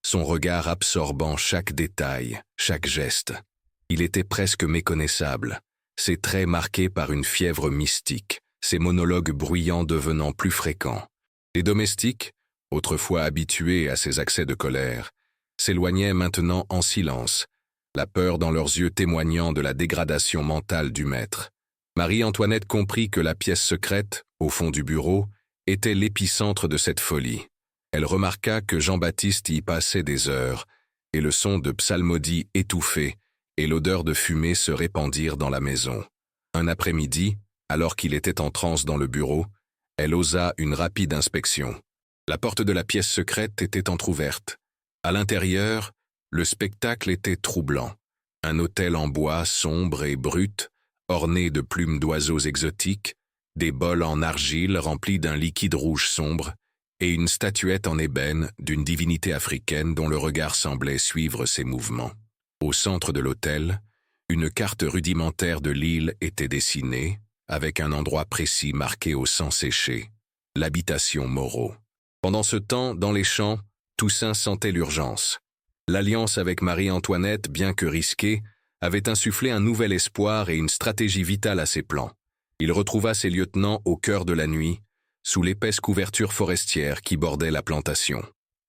son regard absorbant chaque détail, chaque geste. Il était presque méconnaissable, ses traits marqués par une fièvre mystique, ses monologues bruyants devenant plus fréquents. Les domestiques, autrefois habitués à ces accès de colère, s'éloignaient maintenant en silence, la peur dans leurs yeux témoignant de la dégradation mentale du maître. Marie-Antoinette comprit que la pièce secrète, au fond du bureau, était l'épicentre de cette folie. Elle remarqua que Jean-Baptiste y passait des heures, et le son de psalmodies étouffé et l'odeur de fumée se répandirent dans la maison. Un après-midi, alors qu'il était en transe dans le bureau, elle osa une rapide inspection. La porte de la pièce secrète était entr'ouverte. À l'intérieur, le spectacle était troublant. Un autel en bois sombre et brut, orné de plumes d'oiseaux exotiques, des bols en argile remplis d'un liquide rouge sombre, et une statuette en ébène d'une divinité africaine dont le regard semblait suivre ses mouvements. Au centre de l'autel, une carte rudimentaire de l'île était dessinée, avec un endroit précis marqué au sang séché, l'habitation Moreau. Pendant ce temps, dans les champs, Toussaint sentait l'urgence. L'alliance avec Marie-Antoinette, bien que risquée, avait insufflé un nouvel espoir et une stratégie vitale à ses plans. Il retrouva ses lieutenants au cœur de la nuit, sous l'épaisse couverture forestière qui bordait la plantation.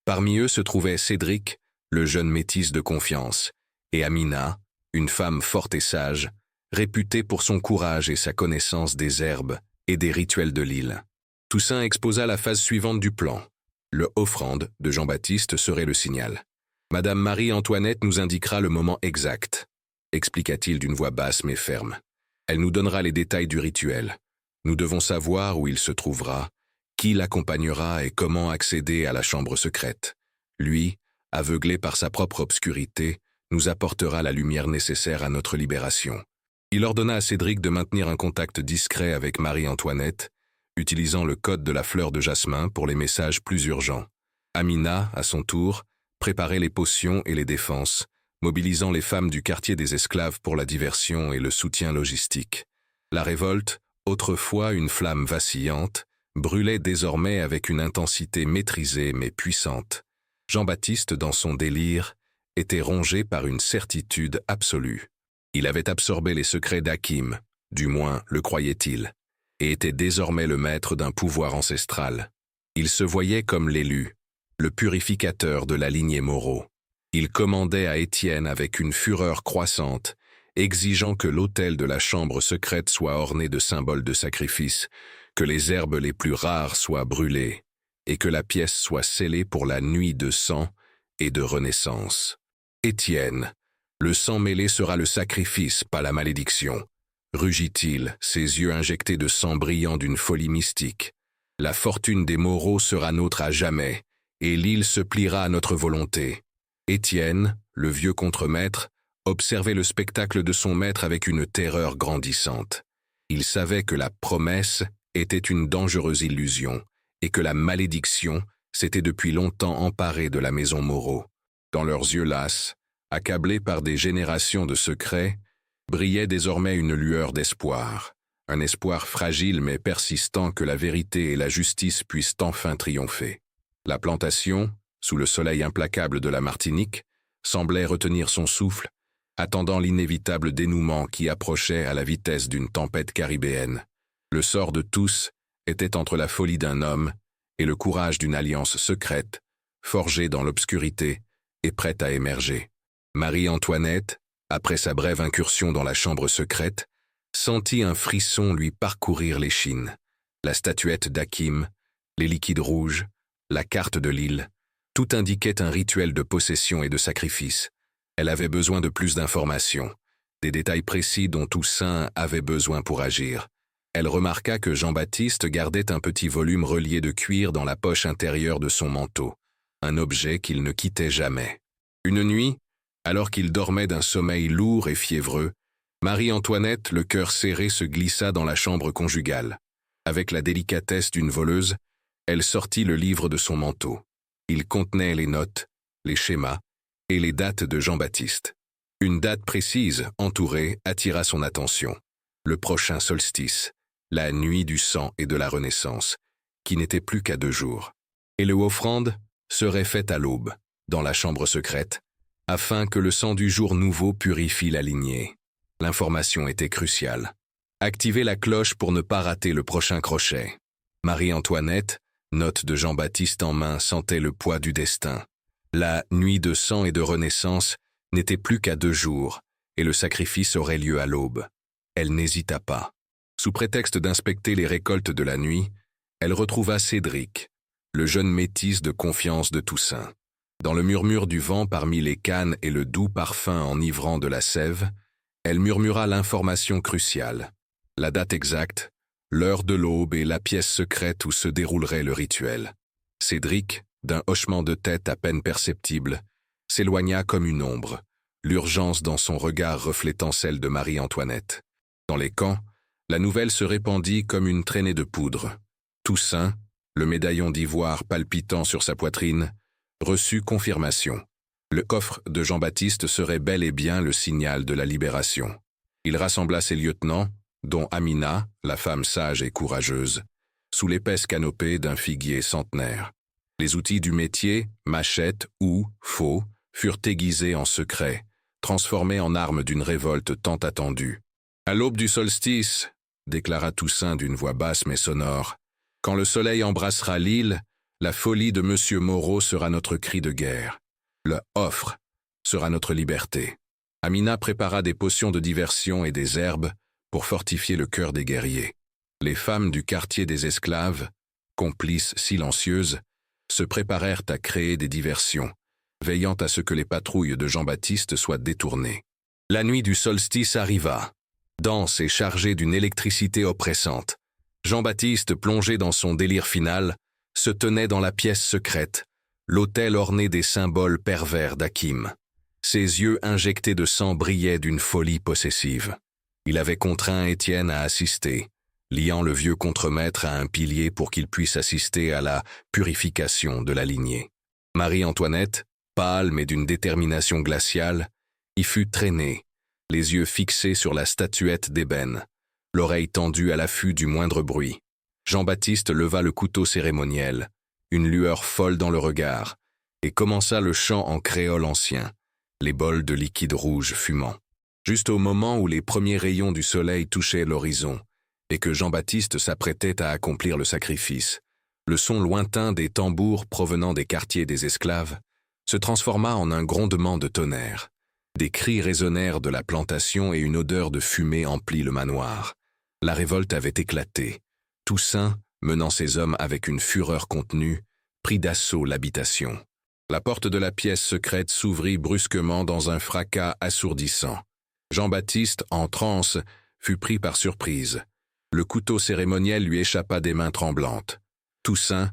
Parmi eux se trouvait Cédric, le jeune métis de confiance, et Amina, une femme forte et sage, réputée pour son courage et sa connaissance des herbes et des rituels de l'île. Toussaint exposa la phase suivante du plan. Le offrande de Jean-Baptiste serait le signal. « Madame Marie-Antoinette nous indiquera le moment exact », expliqua-t-il d'une voix basse mais ferme. « Elle nous donnera les détails du rituel. Nous devons savoir où il se trouvera, qui l'accompagnera et comment accéder à la chambre secrète. Lui, aveuglé par sa propre obscurité, nous apportera la lumière nécessaire à notre libération. » Il ordonna à Cédric de maintenir un contact discret avec Marie-Antoinette, utilisant le code de la fleur de jasmin pour les messages plus urgents. Amina, à son tour, préparait les potions et les défenses, mobilisant les femmes du quartier des esclaves pour la diversion et le soutien logistique. La révolte, autrefois une flamme vacillante, brûlait désormais avec une intensité maîtrisée mais puissante. Jean-Baptiste, dans son délire, était rongé par une certitude absolue. Il avait absorbé les secrets d'Hakim, du moins le croyait-il, et était désormais le maître d'un pouvoir ancestral. Il se voyait comme l'élu, le purificateur de la lignée Moreau. Il commandait à Étienne avec une fureur croissante, exigeant que l'autel de la chambre secrète soit orné de symboles de sacrifice, que les herbes les plus rares soient brûlées, et que la pièce soit scellée pour la nuit de sang et de renaissance. Étienne, le sang mêlé sera le sacrifice, pas la malédiction, rugit-il, ses yeux injectés de sang brillant d'une folie mystique. La fortune des Moreau sera nôtre à jamais, et l'île se pliera à notre volonté. Étienne, le vieux contremaître, observait le spectacle de son maître avec une terreur grandissante. Il savait que la promesse était une dangereuse illusion, et que la malédiction s'était depuis longtemps emparée de la maison Moreau. Dans leurs yeux lasses, accablés par des générations de secrets, brillait désormais une lueur d'espoir, un espoir fragile mais persistant que la vérité et la justice puissent enfin triompher. La plantation, sous le soleil implacable de la Martinique, semblait retenir son souffle, attendant l'inévitable dénouement qui approchait à la vitesse d'une tempête caribéenne. Le sort de tous était entre la folie d'un homme et le courage d'une alliance secrète, forgée dans l'obscurité et prête à émerger. Marie-Antoinette, après sa brève incursion dans la chambre secrète, sentit un frisson lui parcourir l'échine. La statuette d'Hakim, les liquides rouges, la carte de l'île, tout indiquait un rituel de possession et de sacrifice. Elle avait besoin de plus d'informations, des détails précis dont Toussaint avait besoin pour agir. Elle remarqua que Jean-Baptiste gardait un petit volume relié de cuir dans la poche intérieure de son manteau, un objet qu'il ne quittait jamais. Une nuit, alors qu'il dormait d'un sommeil lourd et fiévreux, Marie-Antoinette, le cœur serré, se glissa dans la chambre conjugale. Avec la délicatesse d'une voleuse, elle sortit le livre de son manteau. Il contenait les notes, les schémas et les dates de Jean-Baptiste. Une date précise, entourée, attira son attention. Le prochain solstice, la nuit du sang et de la Renaissance, qui n'était plus qu'à 2 jours. Et l'offrande serait faite à l'aube, dans la chambre secrète, afin que le sang du jour nouveau purifie la lignée. L'information était cruciale. Activez la cloche pour ne pas rater le prochain crochet. Marie-Antoinette, note de Jean-Baptiste en main, sentait le poids du destin. La nuit de sang et de renaissance n'était plus qu'à 2 jours, et le sacrifice aurait lieu à l'aube. Elle n'hésita pas. Sous prétexte d'inspecter les récoltes de la nuit, elle retrouva Cédric, le jeune métis de confiance de Toussaint. Dans le murmure du vent parmi les cannes et le doux parfum enivrant de la sève, elle murmura l'information cruciale, la date exacte, l'heure de l'aube et la pièce secrète où se déroulerait le rituel. Cédric, d'un hochement de tête à peine perceptible, s'éloigna comme une ombre, l'urgence dans son regard reflétant celle de Marie-Antoinette. Dans les camps, la nouvelle se répandit comme une traînée de poudre. Toussaint, le médaillon d'ivoire palpitant sur sa poitrine, reçut confirmation. Le coffre de Jean-Baptiste serait bel et bien le signal de la libération. Il rassembla ses lieutenants, dont Amina, la femme sage et courageuse, sous l'épaisse canopée d'un figuier centenaire. Les outils du métier, machettes ou faux, furent aiguisés en secret, transformés en armes d'une révolte tant attendue. « À l'aube du solstice », déclara Toussaint d'une voix basse mais sonore, « quand le soleil embrassera l'île, la folie de M. Moreau sera notre cri de guerre. Le offre sera notre liberté. » Amina prépara des potions de diversion et des herbes pour fortifier le cœur des guerriers. Les femmes du quartier des esclaves, complices silencieuses, se préparèrent à créer des diversions, veillant à ce que les patrouilles de Jean-Baptiste soient détournées. La nuit du solstice arriva, dense et chargée d'une électricité oppressante. Jean-Baptiste, plongé dans son délire final, se tenait dans la pièce secrète, l'autel orné des symboles pervers d'Hakim. Ses yeux injectés de sang brillaient d'une folie possessive. Il avait contraint Étienne à assister, liant le vieux contremaître à un pilier pour qu'il puisse assister à la purification de la lignée. Marie-Antoinette, pâle mais d'une détermination glaciale, y fut traînée, les yeux fixés sur la statuette d'ébène, l'oreille tendue à l'affût du moindre bruit. Jean-Baptiste leva le couteau cérémoniel, une lueur folle dans le regard, et commença le chant en créole ancien, les bols de liquide rouge fumant. Juste au moment où les premiers rayons du soleil touchaient l'horizon, et que Jean-Baptiste s'apprêtait à accomplir le sacrifice, le son lointain des tambours provenant des quartiers des esclaves se transforma en un grondement de tonnerre. Des cris résonnèrent de la plantation et une odeur de fumée emplit le manoir. La révolte avait éclaté. Toussaint, menant ses hommes avec une fureur contenue, prit d'assaut l'habitation. La porte de la pièce secrète s'ouvrit brusquement dans un fracas assourdissant. Jean-Baptiste, en transe, fut pris par surprise. Le couteau cérémoniel lui échappa des mains tremblantes. Toussaint,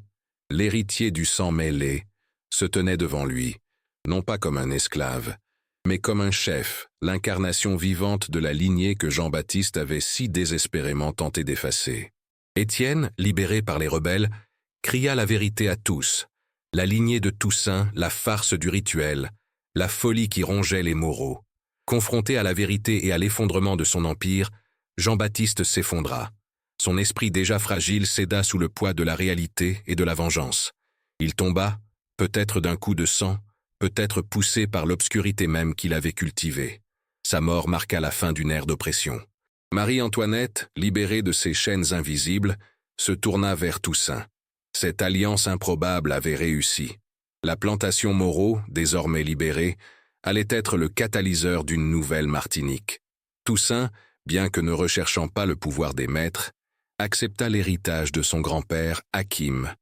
l'héritier du sang mêlé, se tenait devant lui, non pas comme un esclave, mais comme un chef, l'incarnation vivante de la lignée que Jean-Baptiste avait si désespérément tenté d'effacer. Étienne, libéré par les rebelles, cria la vérité à tous. La lignée de Toussaint, la farce du rituel, la folie qui rongeait les Moreau. Confronté à la vérité et à l'effondrement de son empire, Jean-Baptiste s'effondra. Son esprit déjà fragile céda sous le poids de la réalité et de la vengeance. Il tomba, peut-être d'un coup de sang, peut-être poussé par l'obscurité même qu'il avait cultivée. Sa mort marqua la fin d'une ère d'oppression. Marie-Antoinette, libérée de ses chaînes invisibles, se tourna vers Toussaint. Cette alliance improbable avait réussi. La plantation Moreau, désormais libérée, allait être le catalyseur d'une nouvelle Martinique. Toussaint, bien que ne recherchant pas le pouvoir des maîtres, accepta l'héritage de son grand-père, Hakim,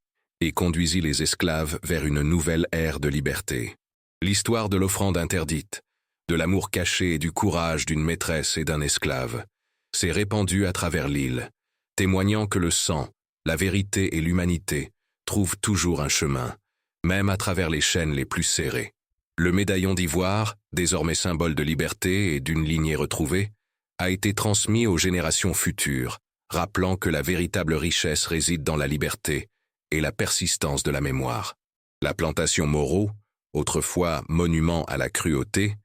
et conduisit les esclaves vers une nouvelle ère de liberté. L'histoire de l'offrande interdite, de l'amour caché et du courage d'une maîtresse et d'un esclave, s'est répandue à travers l'île, témoignant que le sang, la vérité et l'humanité trouvent toujours un chemin, même à travers les chaînes les plus serrées. Le médaillon d'ivoire, désormais symbole de liberté et d'une lignée retrouvée, a été transmis aux générations futures, rappelant que la véritable richesse réside dans la liberté et la persistance de la mémoire. La plantation Moreau, autrefois monument à la cruauté,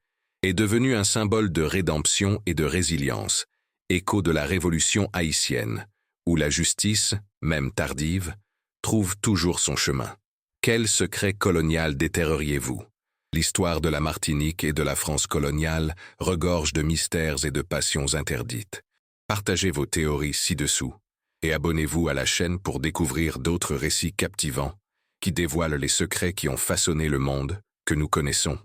est devenue un symbole de rédemption et de résilience, écho de la révolution haïtienne, où la justice, même tardive, trouve toujours son chemin. Quel secret colonial déterreriez-vous? L'histoire de la Martinique et de la France coloniale regorge de mystères et de passions interdites. Partagez vos théories ci-dessous et abonnez-vous à la chaîne pour découvrir d'autres récits captivants qui dévoilent les secrets qui ont façonné le monde que nous connaissons.